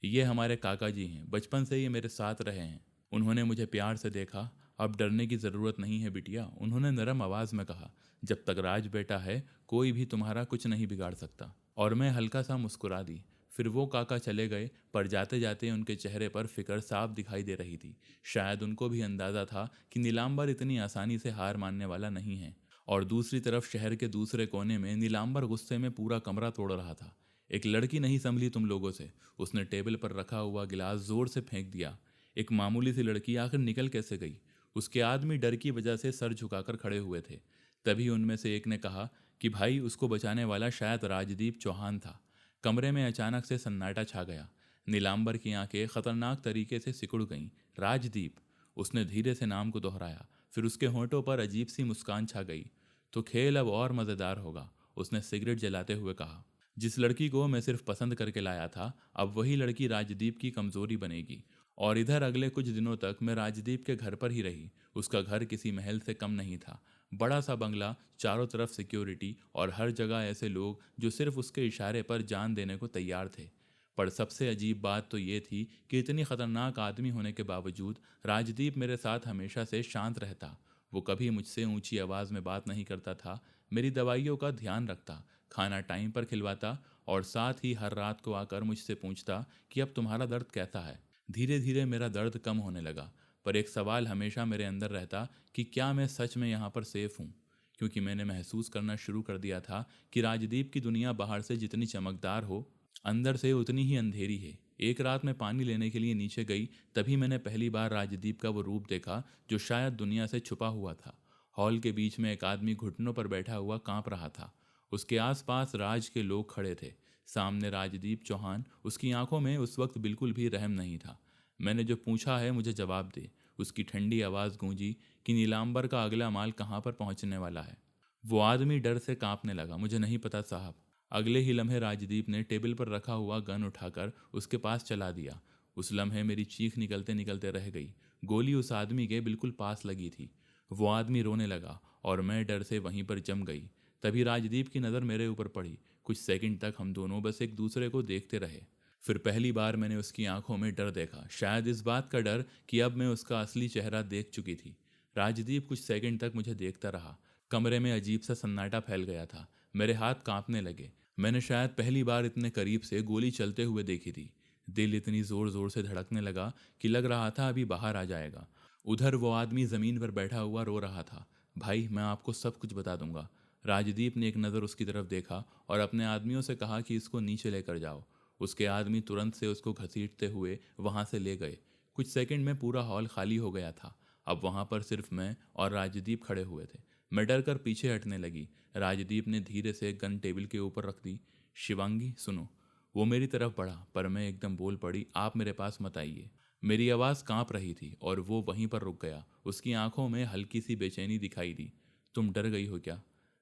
ये हमारे काका जी हैं, बचपन से ये मेरे साथ रहे हैं। उन्होंने मुझे प्यार से देखा। अब डरने की ज़रूरत नहीं है बिटिया, उन्होंने नरम आवाज़ में कहा। जब तक राज बेटा है कोई भी तुम्हारा कुछ नहीं बिगाड़ सकता। और मैं हल्का सा मुस्कुरा दी। फिर वो काका चले गए, पर जाते जाते उनके चेहरे पर फिक्र साफ दिखाई दे रही थी। शायद उनको भी अंदाज़ा था कि नीलांबर इतनी आसानी से हार मानने वाला नहीं है। और दूसरी तरफ शहर के दूसरे कोने में नीलांबर गुस्से में पूरा कमरा तोड़ रहा था। एक लड़की नहीं संभली तुम लोगों से, उसने टेबल पर रखा हुआ गिलास जोर से फेंक दिया। एक मामूली सी लड़की आखिर निकल कैसे गई? उसके आदमी डर की वजह से सर झुकाकर खड़े हुए थे। तभी उनमें से एक ने कहा कि भाई, उसको बचाने वाला शायद राजदीप चौहान था। कमरे में अचानक से सन्नाटा छा गया। नीलांबर की आंखें खतरनाक तरीके से सिकुड़ गईं। राजदीप, उसने धीरे से नाम को दोहराया। फिर उसके होंठों पर अजीब सी मुस्कान छा गई। तो खेल अब और मज़ेदार होगा, उसने सिगरेट जलाते हुए कहा। जिस लड़की को मैं सिर्फ पसंद करके लाया था, अब वही लड़की राजदीप की कमजोरी बनेगी। और इधर अगले कुछ दिनों तक मैं राजदीप के घर पर ही रही। उसका घर किसी महल से कम नहीं था। बड़ा सा बंगला, चारों तरफ सिक्योरिटी और हर जगह ऐसे लोग जो सिर्फ उसके इशारे पर जान देने को तैयार थे। पर सबसे अजीब बात तो ये थी कि इतनी खतरनाक आदमी होने के बावजूद राजदीप मेरे साथ हमेशा से शांत रहता। वो कभी मुझसे ऊंची आवाज़ में बात नहीं करता था। मेरी दवाइयों का ध्यान रखता, खाना टाइम पर खिलवाता, और साथ ही हर रात को आकर मुझसे पूछता कि अब तुम्हारा दर्द कैसा है। धीरे धीरे मेरा दर्द कम होने लगा। पर एक सवाल हमेशा मेरे अंदर रहता कि क्या मैं सच में यहाँ पर सेफ हूँ? क्योंकि मैंने महसूस करना शुरू कर दिया था कि राजदीप की दुनिया बाहर से जितनी चमकदार हो, अंदर से उतनी ही अंधेरी है। एक रात मैं पानी लेने के लिए नीचे गई। तभी मैंने पहली बार राजदीप का वो रूप देखा जो शायद दुनिया से छुपा हुआ था। हॉल के बीच में एक आदमी घुटनों पर बैठा हुआ कांप रहा था। उसके आसपास राज के लोग खड़े थे। सामने राजदीप चौहान, उसकी आंखों में उस वक्त बिल्कुल भी रहम नहीं था। मैंने जो पूछा है मुझे जवाब दे, उसकी ठंडी आवाज़ गूंजी। कि नीलांबर का अगला माल कहाँ पर पहुँचने वाला है? वो आदमी डर से कांपने लगा। मुझे नहीं पता साहब। अगले ही लम्हे राजदीप ने टेबल पर रखा हुआ गन उठाकर उसके पास चला दिया। उस लम्हे मेरी चीख निकलते निकलते रह गई। गोली उस आदमी के बिल्कुल पास लगी थी। वो आदमी रोने लगा और मैं डर से वहीं पर जम गई। तभी राजदीप की नज़र मेरे ऊपर पड़ी। कुछ सेकंड तक हम दोनों बस एक दूसरे को देखते रहे। फिर पहली बार मैंने उसकी आंखों में डर देखा, शायद इस बात का डर कि अब मैं उसका असली चेहरा देख चुकी थी। राजदीप कुछ सेकंड तक मुझे देखता रहा। कमरे में अजीब सा सन्नाटा फैल गया था। मेरे हाथ कांपने लगे। मैंने शायद पहली बार इतने करीब से गोली चलते हुए देखी थी। दिल इतनी जोर जोर से धड़कने लगा कि लग रहा था अभी बाहर आ जाएगा। उधर वो आदमी जमीन पर बैठा हुआ रो रहा था। भाई, मैं आपको सब कुछ बता दूंगा। राजदीप ने एक नज़र उसकी तरफ देखा और अपने आदमियों से कहा कि इसको नीचे लेकर जाओ। उसके आदमी तुरंत से उसको घसीटते हुए वहां से ले गए। कुछ सेकंड में पूरा हॉल खाली हो गया था। अब वहां पर सिर्फ मैं और राजदीप खड़े हुए थे। मैं डर कर पीछे हटने लगी। राजदीप ने धीरे से गन टेबल के ऊपर रख दी। शिवांगी, सुनो। वो मेरी तरफ बढ़ा, पर मैं एकदम बोल पड़ी, आप मेरे पास मत आइए। मेरी आवाज़ कांप रही थी और वो वहीं पर रुक गया। उसकी आंखों में हल्की सी बेचैनी दिखाई दी। तुम डर गई हो क्या?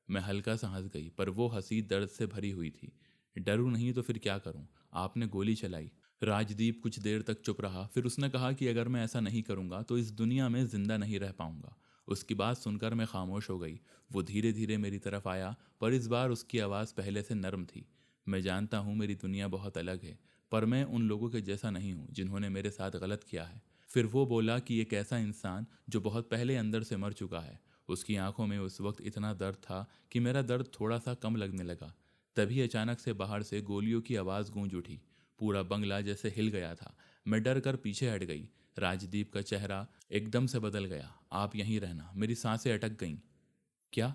मैं हल्का सा हंस गई, पर वो हंसी दर्द से भरी हुई थी। डरूं नहीं तो फिर क्या करूं? आपने गोली चलाई। राजदीप कुछ देर तक चुप रहा, फिर उसने कहा कि अगर मैं ऐसा नहीं करूंगा तो इस दुनिया में जिंदा नहीं रह पाऊंगा। उसकी बात सुनकर मैं खामोश हो गई। वो धीरे धीरे मेरी तरफ आया, पर इस बार उसकी आवाज़ पहले से नरम थी। मैं जानता हूँ मेरी दुनिया बहुत अलग है, पर मैं उन लोगों के जैसा नहीं हूँ जिन्होंने मेरे साथ गलत किया है। फिर वो बोला कि एक ऐसा इंसान जो बहुत पहले अंदर से मर चुका है। उसकी आंखों में उस वक्त इतना दर्द था कि मेरा दर्द थोड़ा सा कम लगने लगा। तभी अचानक से बाहर से गोलियों की आवाज़ गूंज उठी। पूरा बंगला जैसे हिल गया था। मैं डर कर पीछे हट गई। राजदीप का चेहरा एकदम से बदल गया। आप यहीं रहना। मेरी सांसें अटक गईं। क्या?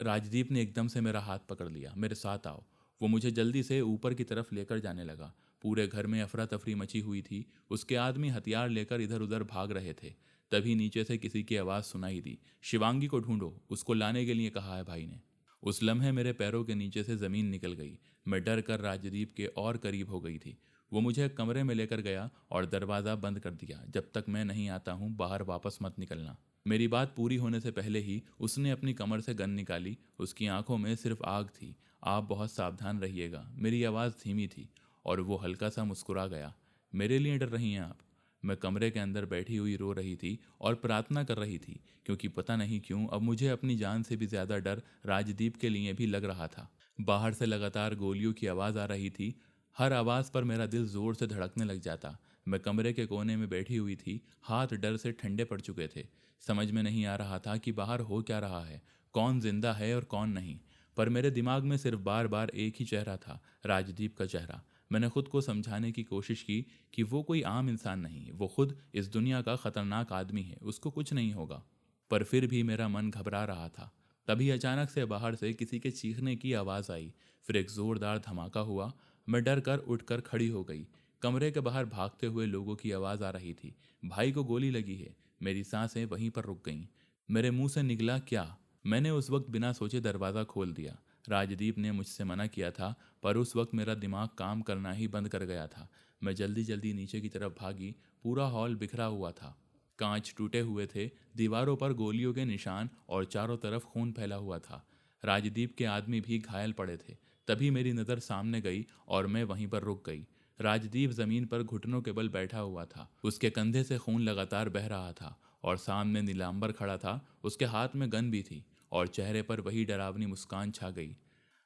राजदीप ने एकदम से मेरा हाथ पकड़ लिया। मेरे साथ आओ। वो मुझे जल्दी से ऊपर की तरफ लेकर जाने लगा। पूरे घर में अफरा तफरी मची हुई थी। उसके आदमी हथियार लेकर इधर उधर भाग रहे थे। तभी नीचे से किसी की आवाज़ सुनाई दी, शिवांगी को ढूंढो, उसको लाने के लिए कहा है भाई ने। उस लम्हे मेरे पैरों के नीचे से ज़मीन निकल गई। मैं डर कर राजदीप के और करीब हो गई थी। वो मुझे एक कमरे में लेकर गया और दरवाज़ा बंद कर दिया। जब तक मैं नहीं आता हूँ बाहर वापस मत निकलना। मेरी बात पूरी होने से पहले ही उसने अपनी कमर से गन निकाली। उसकी आंखों में सिर्फ आग थी। आप बहुत सावधान रहिएगा। मेरी आवाज़ धीमी थी और वो हल्का सा मुस्कुरा गया। मेरे लिए डर रही हैं आप? मैं कमरे के अंदर बैठी हुई रो रही थी और प्रार्थना कर रही थी, क्योंकि पता नहीं क्यों अब मुझे अपनी जान से भी ज़्यादा डर राजदीप के लिए भी लग रहा था। बाहर से लगातार गोलियों की आवाज़ आ रही थी। हर आवाज़ पर मेरा दिल ज़ोर से धड़कने लग जाता। मैं कमरे के कोने में बैठी हुई थी। हाथ डर से ठंडे पड़ चुके थे। समझ में नहीं आ रहा था कि बाहर हो क्या रहा है, कौन जिंदा है और कौन नहीं। पर मेरे दिमाग में सिर्फ बार बार एक ही चेहरा था, राजदीप का चेहरा। मैंने खुद को समझाने की कोशिश की कि वो कोई आम इंसान नहीं, वो खुद इस दुनिया का खतरनाक आदमी है, उसको कुछ नहीं होगा। पर फिर भी मेरा मन घबरा रहा था। तभी अचानक से बाहर से किसी के चीखने की आवाज़ आई। फिर एक ज़ोरदार धमाका हुआ। मैं डर कर उठकर खड़ी हो गई। कमरे के बाहर भागते हुए लोगों की आवाज़ आ रही थी, भाई को गोली लगी है। मेरी सांसें वहीं पर रुक गईं। मेरे मुंह से निकला, क्या? मैंने उस वक्त बिना सोचे दरवाज़ा खोल दिया। राजदीप ने मुझसे मना किया था, पर उस वक्त मेरा दिमाग काम करना ही बंद कर गया था। मैं जल्दी जल्दी नीचे की तरफ भागी। पूरा हॉल बिखरा हुआ था। कांच टूटे हुए थे, दीवारों पर गोलियों के निशान और चारों तरफ खून फैला हुआ था। राजदीप के आदमी भी घायल पड़े थे। तभी मेरी नज़र सामने गई और मैं वहीं पर रुक गई। राजदीप जमीन पर घुटनों के बल बैठा हुआ था। उसके कंधे से खून लगातार बह रहा था और सामने नीलांबर खड़ा था। उसके हाथ में गन भी थी और चेहरे पर वही डरावनी मुस्कान छा गई।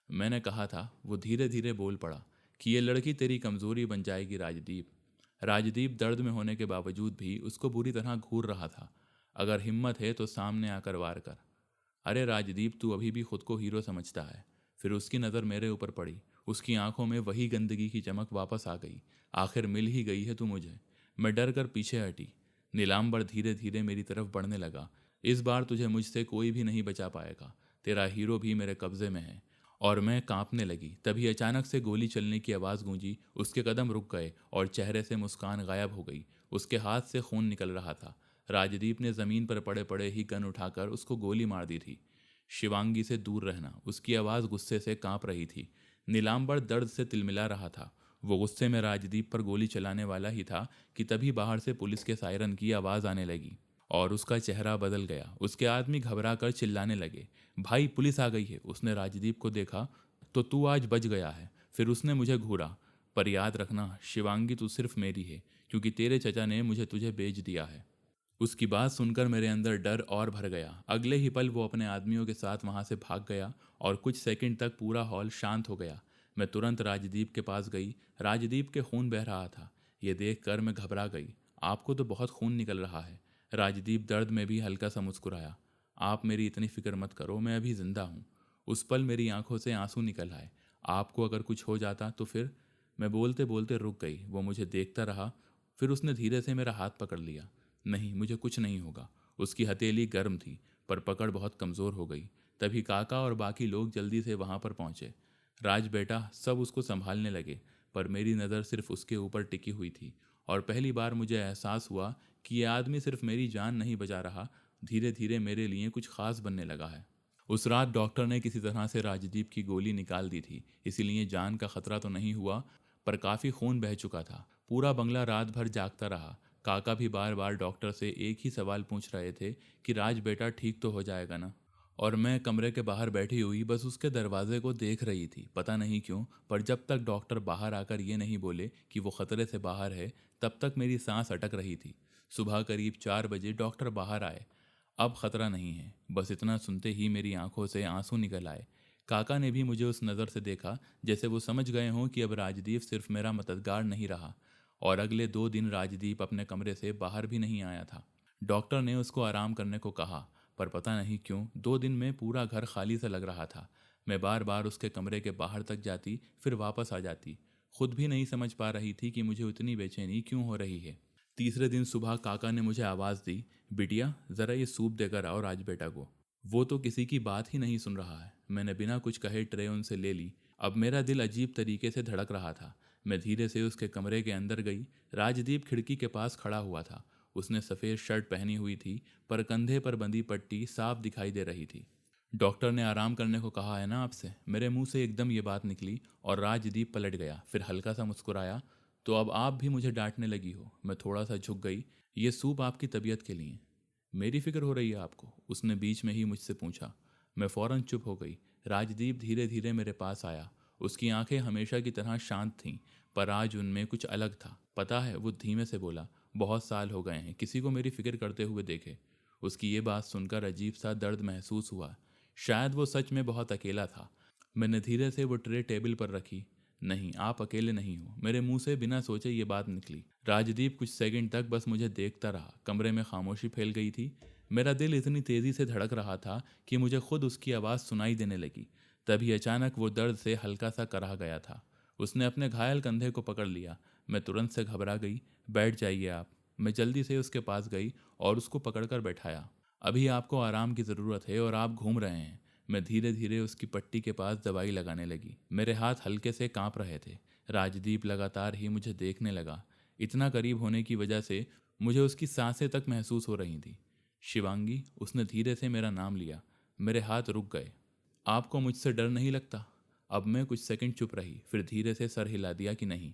मैंने कहा था, वो धीरे धीरे बोल पड़ा, कि ये लड़की तेरी कमजोरी बन जाएगी राजदीप। राजदीप दर्द में होने के बावजूद भी उसको बुरी तरह घूर रहा था। अगर हिम्मत है तो सामने आकर वार कर। अरे राजदीप, तू अभी भी खुद को हीरो समझता है। फिर उसकी नज़र मेरे ऊपर पड़ी। उसकी आंखों में वही गंदगी की चमक वापस आ गई। आखिर मिल ही गई है तू मुझे। मैं डर कर पीछे हटी। नीलांबर धीरे धीरे मेरी तरफ बढ़ने लगा। इस बार तुझे मुझसे कोई भी नहीं बचा पाएगा। तेरा हीरो भी मेरे कब्जे में है। और मैं कांपने लगी। तभी अचानक से गोली चलने की आवाज़ गूंजी। उसके कदम रुक गए और चेहरे से मुस्कान गायब हो गई। उसके हाथ से खून निकल रहा था। राजदीप ने ज़मीन पर पड़े पड़े ही गन उठाकर उसको गोली मार दी थी। शिवांगी से दूर रहना। उसकी आवाज़ गुस्से से कांप रही थी। नीलांबर दर्द से तिलमिला रहा था। वो गुस्से में राजदीप पर गोली चलाने वाला ही था कि तभी बाहर से पुलिस के सायरन की आवाज़ आने लगी और उसका चेहरा बदल गया। उसके आदमी घबरा कर चिल्लाने लगे, भाई पुलिस आ गई है। उसने राजदीप को देखा, तो तू आज बच गया है। फिर उसने मुझे घूरा, पर याद रखना शिवांगी, तू सिर्फ मेरी है, क्योंकि तेरे चचा ने मुझे तुझे बेच दिया है। उसकी बात सुनकर मेरे अंदर डर और भर गया। अगले ही पल वो अपने आदमियों के साथ वहां से भाग गया और कुछ सेकंड तक पूरा हॉल शांत हो गया। मैं तुरंत राजदीप के पास गई। राजदीप के खून बह रहा था। ये देख कर मैं घबरा गई। आपको तो बहुत खून निकल रहा है। राजदीप दर्द में भी हल्का सा मुस्कुराया। आप मेरी इतनी फिक्र मत करो, मैं अभी जिंदा हूँ। उस पल मेरी आंखों से आंसू निकल आए। आपको अगर कुछ हो जाता तो फिर? मैं बोलते बोलते रुक गई। वो मुझे देखता रहा। फिर उसने धीरे से मेरा हाथ पकड़ लिया। नहीं, मुझे कुछ नहीं होगा। उसकी हथेली गर्म थी, पर पकड़ बहुत कमज़ोर हो गई। तभी काका और बाकी लोग जल्दी से वहाँ पर पहुँचे। राज बेटा सब उसको संभालने लगे, पर मेरी नज़र सिर्फ उसके ऊपर टिकी हुई थी। और पहली बार मुझे एहसास हुआ कि ये आदमी सिर्फ मेरी जान नहीं बचा रहा, धीरे धीरे मेरे लिए कुछ खास बनने लगा है। उस रात डॉक्टर ने किसी तरह से राजदीप की गोली निकाल दी थी, इसीलिए जान का खतरा तो नहीं हुआ, पर काफ़ी खून बह चुका था। पूरा बंगला रात भर जागता रहा। काका भी बार बार डॉक्टर से एक ही सवाल पूछ रहे थे कि राज बेटा ठीक तो हो जाएगा ना। और मैं कमरे के बाहर बैठी हुई बस उसके दरवाजे को देख रही थी। पता नहीं क्यों, पर जब तक डॉक्टर बाहर आकर ये नहीं बोले कि वो खतरे से बाहर है, तब तक मेरी सांस अटक रही थी। सुबह करीब 4 बजे डॉक्टर बाहर आए। अब खतरा नहीं है, बस इतना सुनते ही मेरी आंखों से आंसू निकल आए। काका ने भी मुझे उस नज़र से देखा जैसे वो समझ गए हों कि अब राजदीप सिर्फ मेरा मददगार नहीं रहा। और अगले 2 दिन राजदीप अपने कमरे से बाहर भी नहीं आया था। डॉक्टर ने उसको आराम करने को कहा, पर पता नहीं क्यों 2 दिन में पूरा घर खाली सा लग रहा था। मैं बार बार उसके कमरे के बाहर तक जाती, फिर वापस आ जाती। खुद भी नहीं समझ पा रही थी कि मुझे उतनी बेचैनी क्यों हो रही है। तीसरे दिन सुबह काका ने मुझे आवाज़ दी, बिटिया ज़रा ये सूप देकर आओ राज बेटा को। वो तो किसी की बात ही नहीं सुन रहा है। मैंने बिना कुछ कहे ट्रे उनसे ले ली। अब मेरा दिल अजीब तरीके से धड़क रहा था। मैं धीरे से उसके कमरे के अंदर गई। राजदीप खिड़की के पास खड़ा हुआ था। उसने सफ़ेद शर्ट पहनी हुई थी, पर कंधे पर बंधी पट्टी साफ दिखाई दे रही थी। डॉक्टर ने आराम करने को कहा है ना आपसे? मेरे मुंह से एकदम ये बात निकली और राजदीप पलट गया, फिर हल्का सा मुस्कुराया। तो अब आप भी मुझे डांटने लगी हो? मैं थोड़ा सा झुक गई। ये सूप आपकी तबीयत के लिए। मेरी फिक्र हो रही है आपको? उसने बीच में ही मुझसे पूछा। मैं फौरन चुप हो गई। राजदीप धीरे धीरे मेरे पास आया। उसकी आंखें हमेशा की तरह शांत थीं, पर आज उनमें कुछ अलग था। पता है, वो धीमे से बोला, बहुत साल हो गए हैं किसी को मेरी फिक्र करते हुए देखे। उसकी ये बात सुनकर अजीब सा दर्द महसूस हुआ। शायद वो सच में बहुत अकेला था। मैंने धीरे से वो ट्रे टेबल पर रखी। नहीं, आप अकेले नहीं हो। मेरे मुंह से बिना सोचे ये बात निकली। राजदीप कुछ सेकंड तक बस मुझे देखता रहा। कमरे में खामोशी फैल गई थी। मेरा दिल इतनी तेजी से धड़क रहा था कि मुझे खुद उसकी आवाज़ सुनाई देने लगी। तभी अचानक वो दर्द से हल्का सा कराह गया था। उसने अपने घायल कंधे को पकड़ लिया। मैं तुरंत से घबरा गई। बैठ जाइए आप। मैं जल्दी से उसके पास गई और उसको पकड़कर बैठाया। अभी आपको आराम की ज़रूरत है और आप घूम रहे हैं। मैं धीरे धीरे उसकी पट्टी के पास दवाई लगाने लगी। मेरे हाथ हल्के से कांप रहे थे। राजदीप लगातार ही मुझे देखने लगा। इतना करीब होने की वजह से मुझे उसकी सांसें तक महसूस हो रही थी। शिवांगी, उसने धीरे से मेरा नाम लिया। मेरे हाथ रुक गए। आपको मुझसे डर नहीं लगता? अब मैं कुछ सेकंड चुप रही, फिर धीरे से सर हिला दिया कि नहीं।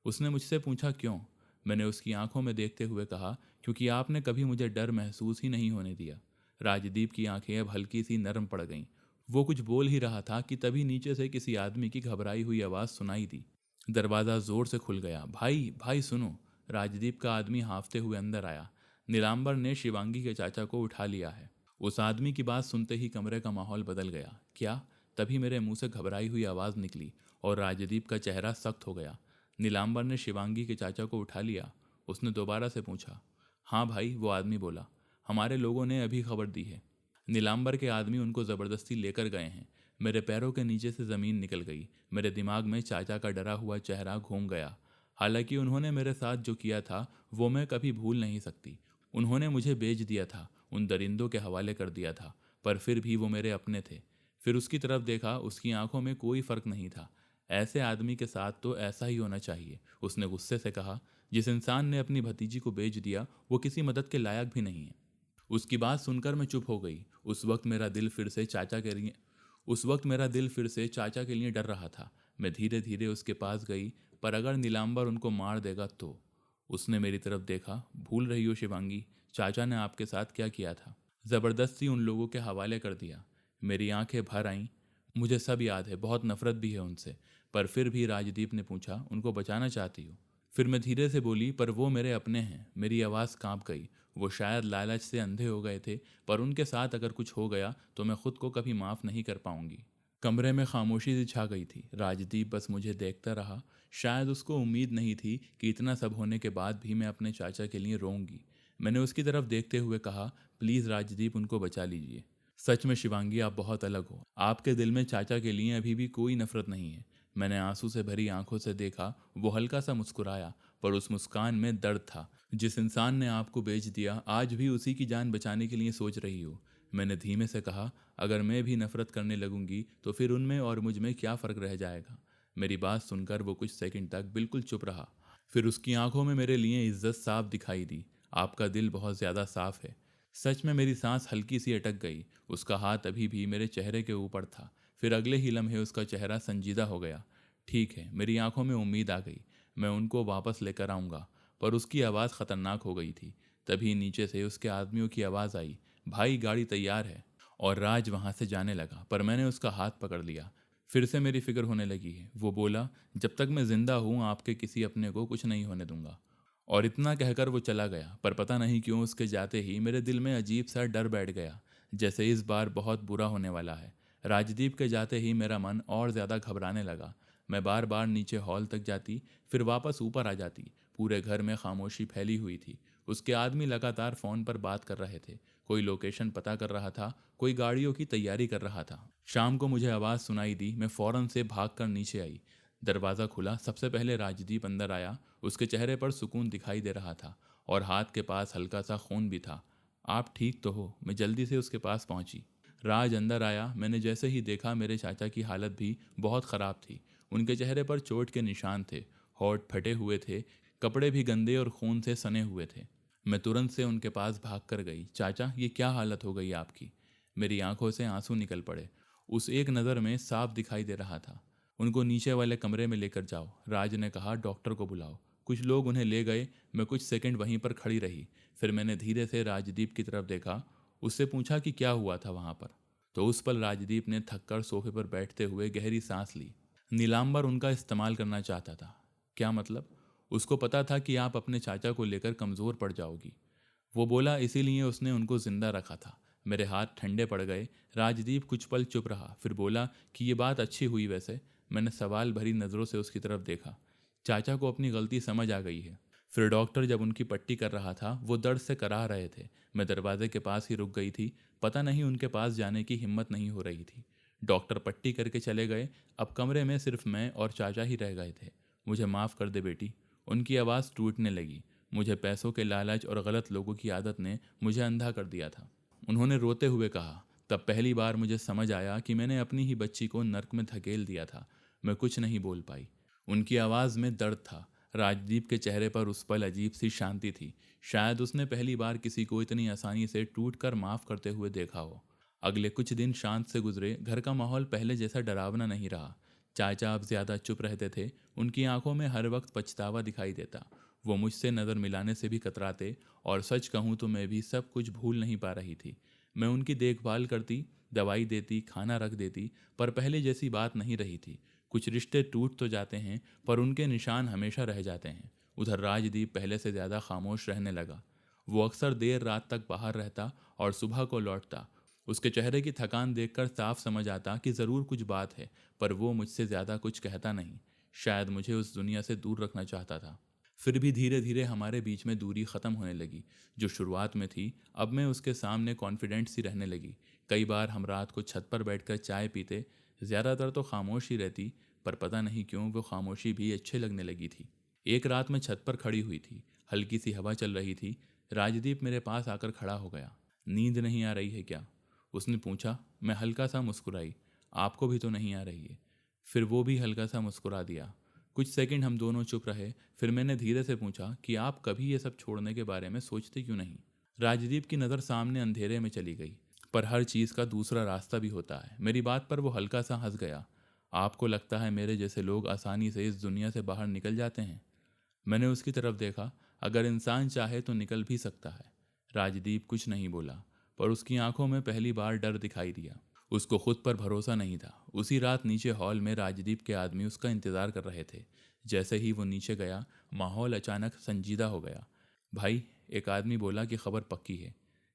उसने मुझसे पूछा क्यों? मैंने उसकी आंखों में देखते हुए कहा, क्योंकि आपने कभी मुझे डर महसूस ही नहीं होने दिया। राजदीप की आंखें अब हल्की सी नरम पड़ गईं। वो कुछ बोल ही रहा था कि तभी नीचे से किसी आदमी की घबराई हुई आवाज़ सुनाई दी। दरवाज़ा ज़ोर से खुल गया। भाई भाई सुनो! राजदीप का आदमी हाँफते हुए अंदर आया। नीलांबर ने शिवांगी के चाचा को उठा लिया है। उस आदमी की बात सुनते ही कमरे का माहौल बदल गया। क्या? तभी मेरे मुंह से घबराई हुई आवाज़ निकली और राजदीप का चेहरा सख्त हो गया। नीलांबर ने शिवांगी के चाचा को उठा लिया। उसने दोबारा से पूछा। हाँ भाई, वो आदमी बोला, हमारे लोगों ने अभी खबर दी है। नीलांबर के आदमी उनको ज़बरदस्ती लेकर गए हैं। मेरे पैरों के नीचे से ज़मीन निकल गई। मेरे दिमाग में चाचा का डरा हुआ चेहरा घूम गया। हालांकि उन्होंने मेरे साथ जो किया था वो मैं कभी भूल नहीं सकती। उन्होंने मुझे बेच दिया था, उन दरिंदों के हवाले कर दिया था, पर फिर भी वो मेरे अपने थे। फिर उसकी तरफ देखा, उसकी आंखों में कोई फ़र्क नहीं था। ऐसे आदमी के साथ तो ऐसा ही होना चाहिए। उसने गुस्से से कहा, जिस इंसान ने अपनी भतीजी को बेच दिया वो किसी मदद के लायक भी नहीं है। उसकी बात सुनकर मैं चुप हो गई। उस वक्त मेरा दिल फिर से चाचा के लिए डर रहा था। मैं धीरे धीरे उसके पास गई, पर अगर नीलांबर उनको मार देगा तो? उसने मेरी तरफ देखा। भूल रही हो शिवांगी, चाचा ने आपके साथ क्या किया था? ज़बरदस्ती उन लोगों के हवाले कर दिया। मेरी आंखें भर आईं। मुझे सब याद है, बहुत नफरत भी है उनसे। पर फिर भी राजदीप ने पूछा, उनको बचाना चाहती हो? फिर मैं धीरे से बोली, पर वो मेरे अपने हैं। मेरी आवाज़ कांप गई। वो शायद लालच से अंधे हो गए थे, पर उनके साथ अगर कुछ हो गया तो मैं खुद को कभी माफ़ नहीं कर पाऊंगी। कमरे में खामोशी सी छा गई थी। राजदीप बस मुझे देखता रहा। शायद उसको उम्मीद नहीं थी कि इतना सब होने के बाद भी मैं अपने चाचा के लिए रोऊंगी। मैंने उसकी तरफ देखते हुए कहा, प्लीज़ राजदीप, उनको बचा लीजिए। सच में शिवांगी, आप बहुत अलग हो। आपके दिल में चाचा के लिए अभी भी कोई नफरत नहीं है। मैंने आंसू से भरी आंखों से देखा। वो हल्का सा मुस्कुराया, पर उस मुस्कान में दर्द था। जिस इंसान ने आपको बेच दिया, आज भी उसी की जान बचाने के लिए सोच रही हो। मैंने धीमे से कहा, अगर मैं भी नफरत करने लगूंगी तो फिर उनमें और मुझ में क्या फ़र्क रह जाएगा। मेरी बात सुनकर वो कुछ सेकंड तक बिल्कुल चुप रहा। फिर उसकी आंखों में मेरे लिए इज्जत साफ दिखाई दी। आपका दिल बहुत ज़्यादा साफ है। सच में मेरी सांस हल्की सी अटक गई। उसका हाथ अभी भी मेरे चेहरे के ऊपर था। फिर अगले ही लम्हे उसका चेहरा संजीदा हो गया। ठीक है, मेरी आंखों में उम्मीद आ गई। मैं उनको वापस लेकर आऊँगा। पर उसकी आवाज़ ख़तरनाक हो गई थी। तभी नीचे से उसके आदमियों की आवाज़ आई, भाई गाड़ी तैयार है। और राज वहाँ से जाने लगा, पर मैंने उसका हाथ पकड़ लिया। फिर से मेरी फिक्र होने लगी है। वो बोला, जब तक मैं जिंदा हूँ आपके किसी अपने को कुछ नहीं होने दूंगा। और इतना कहकर वो चला गया। पर पता नहीं क्यों उसके जाते ही मेरे दिल में अजीब सा डर बैठ गया, जैसे इस बार बहुत बुरा होने वाला है। राजदीप के जाते ही मेरा मन और ज़्यादा घबराने लगा। मैं बार बार नीचे हॉल तक जाती, फिर वापस ऊपर आ जाती। पूरे घर में खामोशी फैली हुई थी। उसके आदमी लगातार फ़ोन पर बात कर रहे थे। कोई लोकेशन पता कर रहा था, कोई गाड़ियों की तैयारी कर रहा था। शाम को मुझे आवाज़ सुनाई दी। मैं फ़ौरन से भागकर नीचे आई। दरवाज़ा खुला। सबसे पहले राजदीप अंदर आया। उसके चेहरे पर सुकून दिखाई दे रहा था और हाथ के पास हल्का सा खून भी था। आप ठीक तो हो? मैं जल्दी से उसके पास पहुंची। राज अंदर आया। मैंने जैसे ही देखा, मेरे चाचा की हालत भी बहुत ख़राब थी। उनके चेहरे पर चोट के निशान थे, होंठ फटे हुए थे, कपड़े भी गंदे और खून से सने हुए थे। मैं तुरंत से उनके पास भाग कर गई। चाचा, ये क्या हालत हो गई आपकी? मेरी आंखों से आंसू निकल पड़े। उस एक नज़र में साफ दिखाई दे रहा था। उनको नीचे वाले कमरे में लेकर जाओ, राज ने कहा। डॉक्टर को बुलाओ। कुछ लोग उन्हें ले गए। मैं कुछ सेकंड वहीं पर खड़ी रही। फिर मैंने धीरे से राजदीप की तरफ देखा। उससे पूछा कि क्या हुआ था वहाँ पर। तो उस पल राजदीप ने थककर सोफे पर बैठते हुए गहरी सांस ली। नीलांबर उनका इस्तेमाल करना चाहता था। क्या मतलब? उसको पता था कि आप अपने चाचा को लेकर कमज़ोर पड़ जाओगी। वो बोला, इसीलिए उसने उनको जिंदा रखा था। मेरे हाथ ठंडे पड़ गए। राजदीप कुछ पल चुप रहा, फिर बोला कि ये बात अच्छी हुई वैसे। मैंने सवाल भरी नज़रों से उसकी तरफ देखा। चाचा को अपनी गलती समझ आ गई है। फिर डॉक्टर जब उनकी पट्टी कर रहा था, वो दर्द से कराह रहे थे। मैं दरवाजे के पास ही रुक गई थी। पता नहीं उनके पास जाने की हिम्मत नहीं हो रही थी। डॉक्टर पट्टी करके चले गए। अब कमरे में सिर्फ मैं और चाचा ही रह गए थे। मुझे माफ़ कर दे बेटी। उनकी आवाज़ टूटने लगी। मुझे पैसों के लालच और गलत लोगों की आदत ने मुझे अंधा कर दिया था। उन्होंने रोते हुए कहा, तब पहली बार मुझे समझ आया कि मैंने अपनी ही बच्ची को नर्क में धकेल दिया था। मैं कुछ नहीं बोल पाई। उनकी आवाज़ में दर्द था। राजदीप के चेहरे पर उस पल अजीब सी शांति थी। शायद उसने पहली बार किसी को इतनी आसानी से टूट कर माफ़ करते हुए देखा हो। अगले कुछ दिन शांत से गुजरे। घर का माहौल पहले जैसा डरावना नहीं रहा। चाचा अब ज़्यादा चुप रहते थे। उनकी आंखों में हर वक्त पछतावा दिखाई देता। वो मुझसे नज़र मिलाने से भी कतराते। और सच कहूँ तो मैं भी सब कुछ भूल नहीं पा रही थी। मैं उनकी देखभाल करती, दवाई देती, खाना रख देती, पर पहले जैसी बात नहीं रही थी। कुछ रिश्ते टूट तो जाते हैं, पर उनके निशान हमेशा रह जाते हैं। उधर राजदीप पहले से ज़्यादा खामोश रहने लगा। वो अक्सर देर रात तक बाहर रहता और सुबह को लौटता। उसके चेहरे की थकान देखकर साफ समझ आता कि ज़रूर कुछ बात है, पर वो मुझसे ज़्यादा कुछ कहता नहीं। शायद मुझे उस दुनिया से दूर रखना चाहता था। फिर भी धीरे धीरे हमारे बीच में दूरी ख़त्म होने लगी। जो शुरुआत में थी, अब मैं उसके सामने कॉन्फिडेंट सी रहने लगी। कई बार हम रात को छत पर बैठकर चाय पीते। ज़्यादातर तो खामोश ही रहती, पर पता नहीं क्यों वो खामोशी भी अच्छे लगने लगी थी। एक रात मैं छत पर खड़ी हुई थी। हल्की सी हवा चल रही थी। राजदीप मेरे पास आकर खड़ा हो गया। नींद नहीं आ रही है क्या? उसने पूछा। मैं हल्का सा मुस्कुराई। आपको भी तो नहीं आ रही है? फिर वो भी हल्का सा मुस्कुरा दिया। कुछ सेकंड हम दोनों चुप रहे। फिर मैंने धीरे से पूछा कि आप कभी ये सब छोड़ने के बारे में सोचते क्यों नहीं? राजदीप की नज़र सामने अंधेरे में चली गई। पर हर चीज़ का दूसरा रास्ता भी होता है। मेरी बात पर वो हल्का सा हंस गया। आपको लगता है मेरे जैसे लोग आसानी से इस दुनिया से बाहर निकल जाते हैं? मैंने उसकी तरफ देखा। अगर इंसान चाहे तो निकल भी सकता है। राजदीप कुछ नहीं बोला, पर उसकी आंखों में पहली बार डर दिखाई दिया। उसको खुद पर भरोसा नहीं था। उसी रात नीचे हॉल में राजदीप के आदमी उसका इंतज़ार कर रहे थे। जैसे ही वो नीचे गया, माहौल अचानक संजीदा हो गया। भाई, एक आदमी बोला कि खबर पक्की है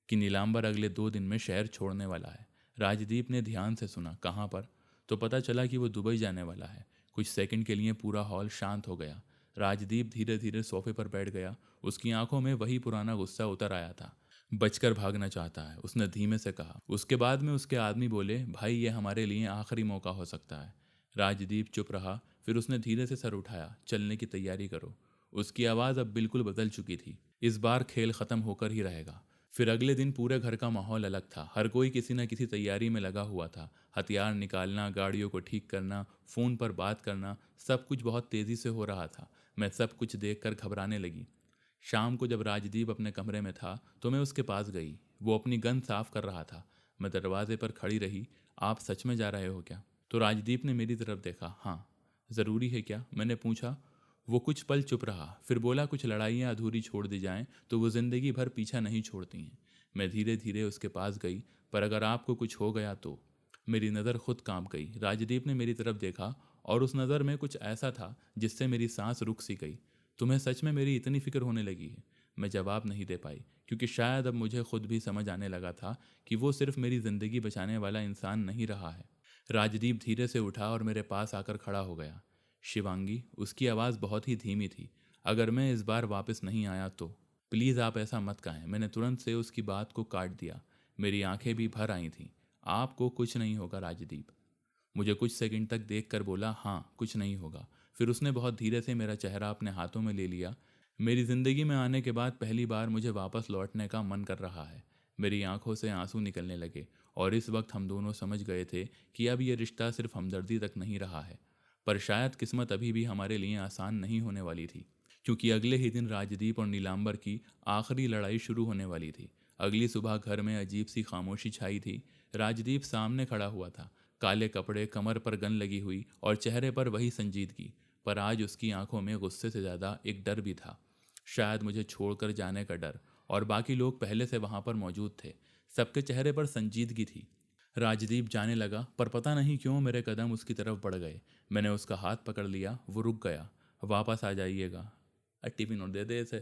कि नीलांबर अगले 2 दिन में शहर छोड़ने वाला है। राजदीप ने ध्यान से सुना। कहाँ पर? तो पता चला कि वो दुबई जाने वाला है। कुछ सेकंड के लिए पूरा हॉल शांत हो गया। राजदीप धीरे धीरे सोफे पर बैठ गया। उसकी आंखों में वही पुराना गुस्सा उतर आया था। बचकर भागना चाहता है, उसने धीमे से कहा। उसके बाद में उसके आदमी बोले, भाई ये हमारे लिए आखिरी मौका हो सकता है। राजदीप चुप रहा। फिर उसने धीरे से सर उठाया। चलने की तैयारी करो। उसकी आवाज़ अब बिल्कुल बदल चुकी थी। इस बार खेल ख़त्म होकर ही रहेगा। फिर अगले दिन पूरे घर का माहौल अलग था। हर कोई किसी न किसी तैयारी में लगा हुआ था। हथियार निकालना, गाड़ियों को ठीक करना, फ़ोन पर बात करना, सब कुछ बहुत तेज़ी से हो रहा था। मैं सब कुछ देखकर घबराने लगी। शाम को जब राजदीप अपने कमरे में था तो मैं उसके पास गई। वो अपनी गन साफ कर रहा था। मैं दरवाजे पर खड़ी रही। आप सच में जा रहे हो क्या? तो राजदीप ने मेरी तरफ देखा। हाँ। ज़रूरी है क्या? मैंने पूछा। वो कुछ पल चुप रहा, फिर बोला, कुछ लड़ाइयाँ अधूरी छोड़ दी जाएं तो वो ज़िंदगी भर पीछा नहीं छोड़ती हैं। मैं धीरे धीरे उसके पास गई। पर अगर आपको कुछ हो गया तो? मेरी नज़र खुद कांप गई। राजदीप ने मेरी तरफ देखा और उस नज़र में कुछ ऐसा था जिससे मेरी सांस रुक सी गई। तुम्हें सच में मेरी इतनी फिक्र होने लगी है? मैं जवाब नहीं दे पाई, क्योंकि शायद अब मुझे खुद भी समझ आने लगा था कि वो सिर्फ मेरी ज़िंदगी बचाने वाला इंसान नहीं रहा है। राजदीप धीरे से उठा और मेरे पास आकर खड़ा हो गया। शिवांगी, उसकी आवाज़ बहुत ही धीमी थी, अगर मैं इस बार वापस नहीं आया तो प्लीज़ आप ऐसा मत कहें। मैंने तुरंत से उसकी बात को काट दिया। मेरी आंखें भी भर आई थीं। आपको कुछ नहीं होगा राजदीप। मुझे कुछ सेकंड तक देखकर बोला, हाँ कुछ नहीं होगा। फिर उसने बहुत धीरे से मेरा चेहरा अपने हाथों में ले लिया। मेरी ज़िंदगी में आने के बाद पहली बार मुझे वापस लौटने का मन कर रहा है। मेरी आंखों से आंसू निकलने लगे और इस वक्त हम दोनों समझ गए थे कि अब यह रिश्ता सिर्फ हमदर्दी तक नहीं रहा है। पर शायद किस्मत अभी भी हमारे लिए आसान नहीं होने वाली थी, क्योंकि अगले ही दिन राजदीप और नीलांबर की आखिरी लड़ाई शुरू होने वाली थी। अगली सुबह घर में अजीब सी खामोशी छाई थी। राजदीप सामने खड़ा हुआ था, काले कपड़े, कमर पर गन लगी हुई और चेहरे पर वही संजीदगी। पर आज उसकी आंखों में गुस्से से ज़्यादा एक डर भी था। शायद मुझे छोड़कर जाने का डर। और बाकी लोग पहले से वहाँ पर मौजूद थे। सबके चेहरे पर संजीदगी थी। राजदीप जाने लगा, पर पता नहीं क्यों मेरे कदम उसकी तरफ बढ़ गए। मैंने उसका हाथ पकड़ लिया। वो रुक गया। वापस आ जाइएगा। टिफिन नोट दे दे इसे।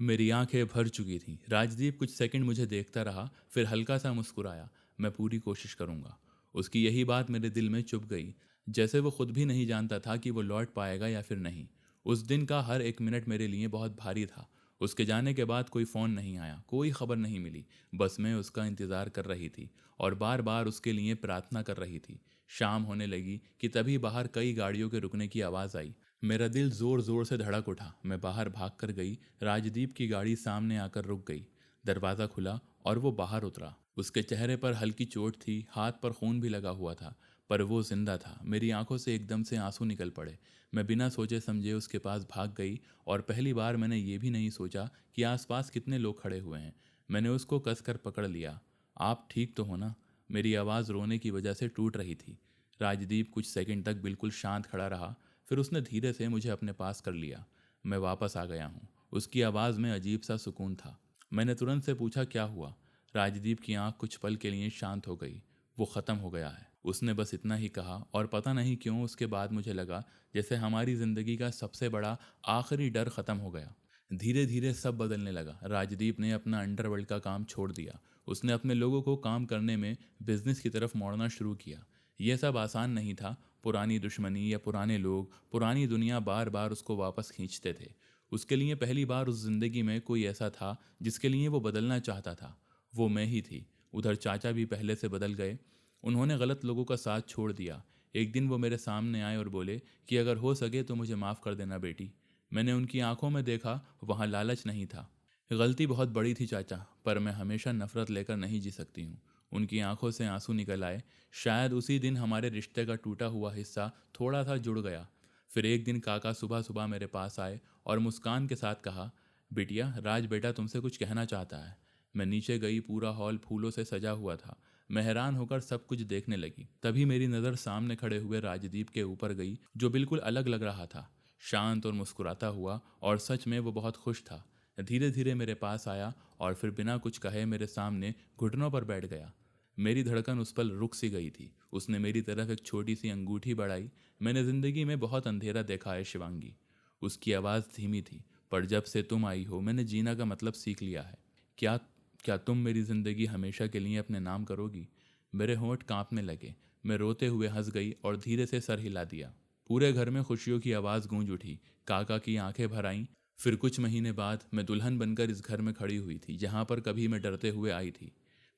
मेरी आंखें भर चुकी थीं। राजदीप कुछ सेकंड मुझे देखता रहा, फिर हल्का सा मुस्कुराया। मैं पूरी कोशिश करूंगा। उसकी यही बात मेरे दिल में चुभ गई, जैसे वो खुद भी नहीं जानता था कि वो लौट पाएगा या फिर नहीं। उस दिन का हर एक मिनट मेरे लिए बहुत भारी था। उसके जाने के बाद कोई फ़ोन नहीं आया, कोई खबर नहीं मिली। बस मैं उसका इंतज़ार कर रही थी और बार बार उसके लिए प्रार्थना कर रही थी। शाम होने लगी कि तभी बाहर कई गाड़ियों के रुकने की आवाज़ आई। मेरा दिल ज़ोर ज़ोर से धड़क उठा। मैं बाहर भाग कर गई। राजदीप की गाड़ी सामने आकर रुक गई। दरवाज़ा खुला और वो बाहर उतरा। उसके चेहरे पर हल्की चोट थी, हाथ पर खून भी लगा हुआ था, पर वो जिंदा था। मेरी आंखों से एकदम से आंसू निकल पड़े। मैं बिना सोचे समझे उसके पास भाग गई और पहली बार मैंने ये भी नहीं सोचा कि आसपास कितने लोग खड़े हुए हैं। मैंने उसको कसकर पकड़ लिया। आप ठीक तो हो ना? मेरी आवाज़ रोने की वजह से टूट रही थी। राजदीप कुछ सेकंड तक बिल्कुल शांत खड़ा रहा, फिर उसने धीरे से मुझे अपने पास कर लिया। मैं वापस आ गया हूँ। उसकी आवाज़ में अजीब सा सुकून था। मैंने तुरंत से पूछा, क्या हुआ? राजदीप की आंख कुछ पल के लिए शांत हो गई। वो ख़त्म हो गया है, उसने बस इतना ही कहा। और पता नहीं क्यों उसके बाद मुझे लगा जैसे हमारी ज़िंदगी का सबसे बड़ा आखिरी डर ख़त्म हो गया। धीरे धीरे सब बदलने लगा। राजदीप ने अपना अंडरवर्ल्ड का काम छोड़ दिया। उसने अपने लोगों को काम करने में बिजनेस की तरफ मोड़ना शुरू किया। यह सब आसान नहीं था। पुरानी दुश्मनी या पुराने लोग, पुरानी दुनिया बार बार उसको वापस खींचते थे। उसके लिए पहली बार उस जिंदगी में कोई ऐसा था जिसके लिए वो बदलना चाहता था। वो मैं ही थी। उधर चाचा भी पहले से बदल गए। उन्होंने गलत लोगों का साथ छोड़ दिया। एक दिन वो मेरे सामने आए और बोले कि अगर हो सके तो मुझे माफ़ कर देना बेटी। मैंने उनकी आंखों में देखा, वहाँ लालच नहीं था। गलती बहुत बड़ी थी चाचा, पर मैं हमेशा नफरत लेकर नहीं जी सकती हूँ। उनकी आंखों से आंसू निकल आए। शायद उसी दिन हमारे रिश्ते का टूटा हुआ हिस्सा थोड़ा सा जुड़ गया। फिर एक दिन काका सुबह सुबह मेरे पास आए और मुस्कान के साथ कहा, बिटिया, राज बेटा तुमसे कुछ कहना चाहता है। मैं नीचे गई। पूरा हॉल फूलों से सजा हुआ था। मैं हैरान होकर सब कुछ देखने लगी। तभी मेरी नज़र सामने खड़े हुए राजदीप के ऊपर गई, जो बिल्कुल अलग लग रहा था, शांत और मुस्कुराता हुआ। और सच में वो बहुत खुश था। धीरे धीरे मेरे पास आया और फिर बिना कुछ कहे मेरे सामने घुटनों पर बैठ गया। मेरी धड़कन उस पल रुक सी गई थी। उसने मेरी तरफ एक छोटी सी अंगूठी बढ़ाई। मैंने ज़िंदगी में बहुत अंधेरा देखा है शिवांगी। उसकी आवाज़ धीमी थी, पर जब से तुम आई हो मैंने जीना का मतलब सीख लिया है। क्या क्या तुम मेरी ज़िंदगी हमेशा के लिए अपने नाम करोगी? मेरे होंठ कांपने लगे। मैं रोते हुए हंस गई और धीरे से सर हिला दिया। पूरे घर में खुशियों की आवाज़ गूंज उठी। काका की आंखें भर आईं। फिर कुछ महीने बाद मैं दुल्हन बनकर इस घर में खड़ी हुई थी जहाँ पर कभी मैं डरते हुए आई थी।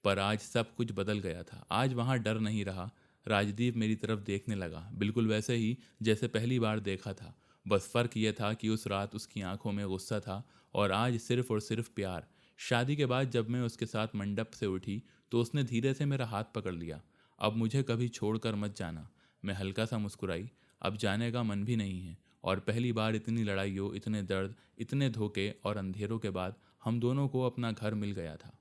पर आज सब कुछ बदल गया था। आज वहाँ डर नहीं रहा। राजदीप मेरी तरफ देखने लगा, बिल्कुल वैसे ही जैसे पहली बार देखा था। बस फ़र्क यह था कि उस रात उसकी आंखों में गुस्सा था और आज सिर्फ और सिर्फ प्यार। शादी के बाद जब मैं उसके साथ मंडप से उठी तो उसने धीरे से मेरा हाथ पकड़ लिया। अब मुझे कभी छोड़कर मत जाना। मैं हल्का सा मुस्कुराई। अब जाने का मन भी नहीं है। और पहली बार इतनी लड़ाइयों, इतने दर्द, इतने धोखे और अंधेरों के बाद हम दोनों को अपना घर मिल गया था।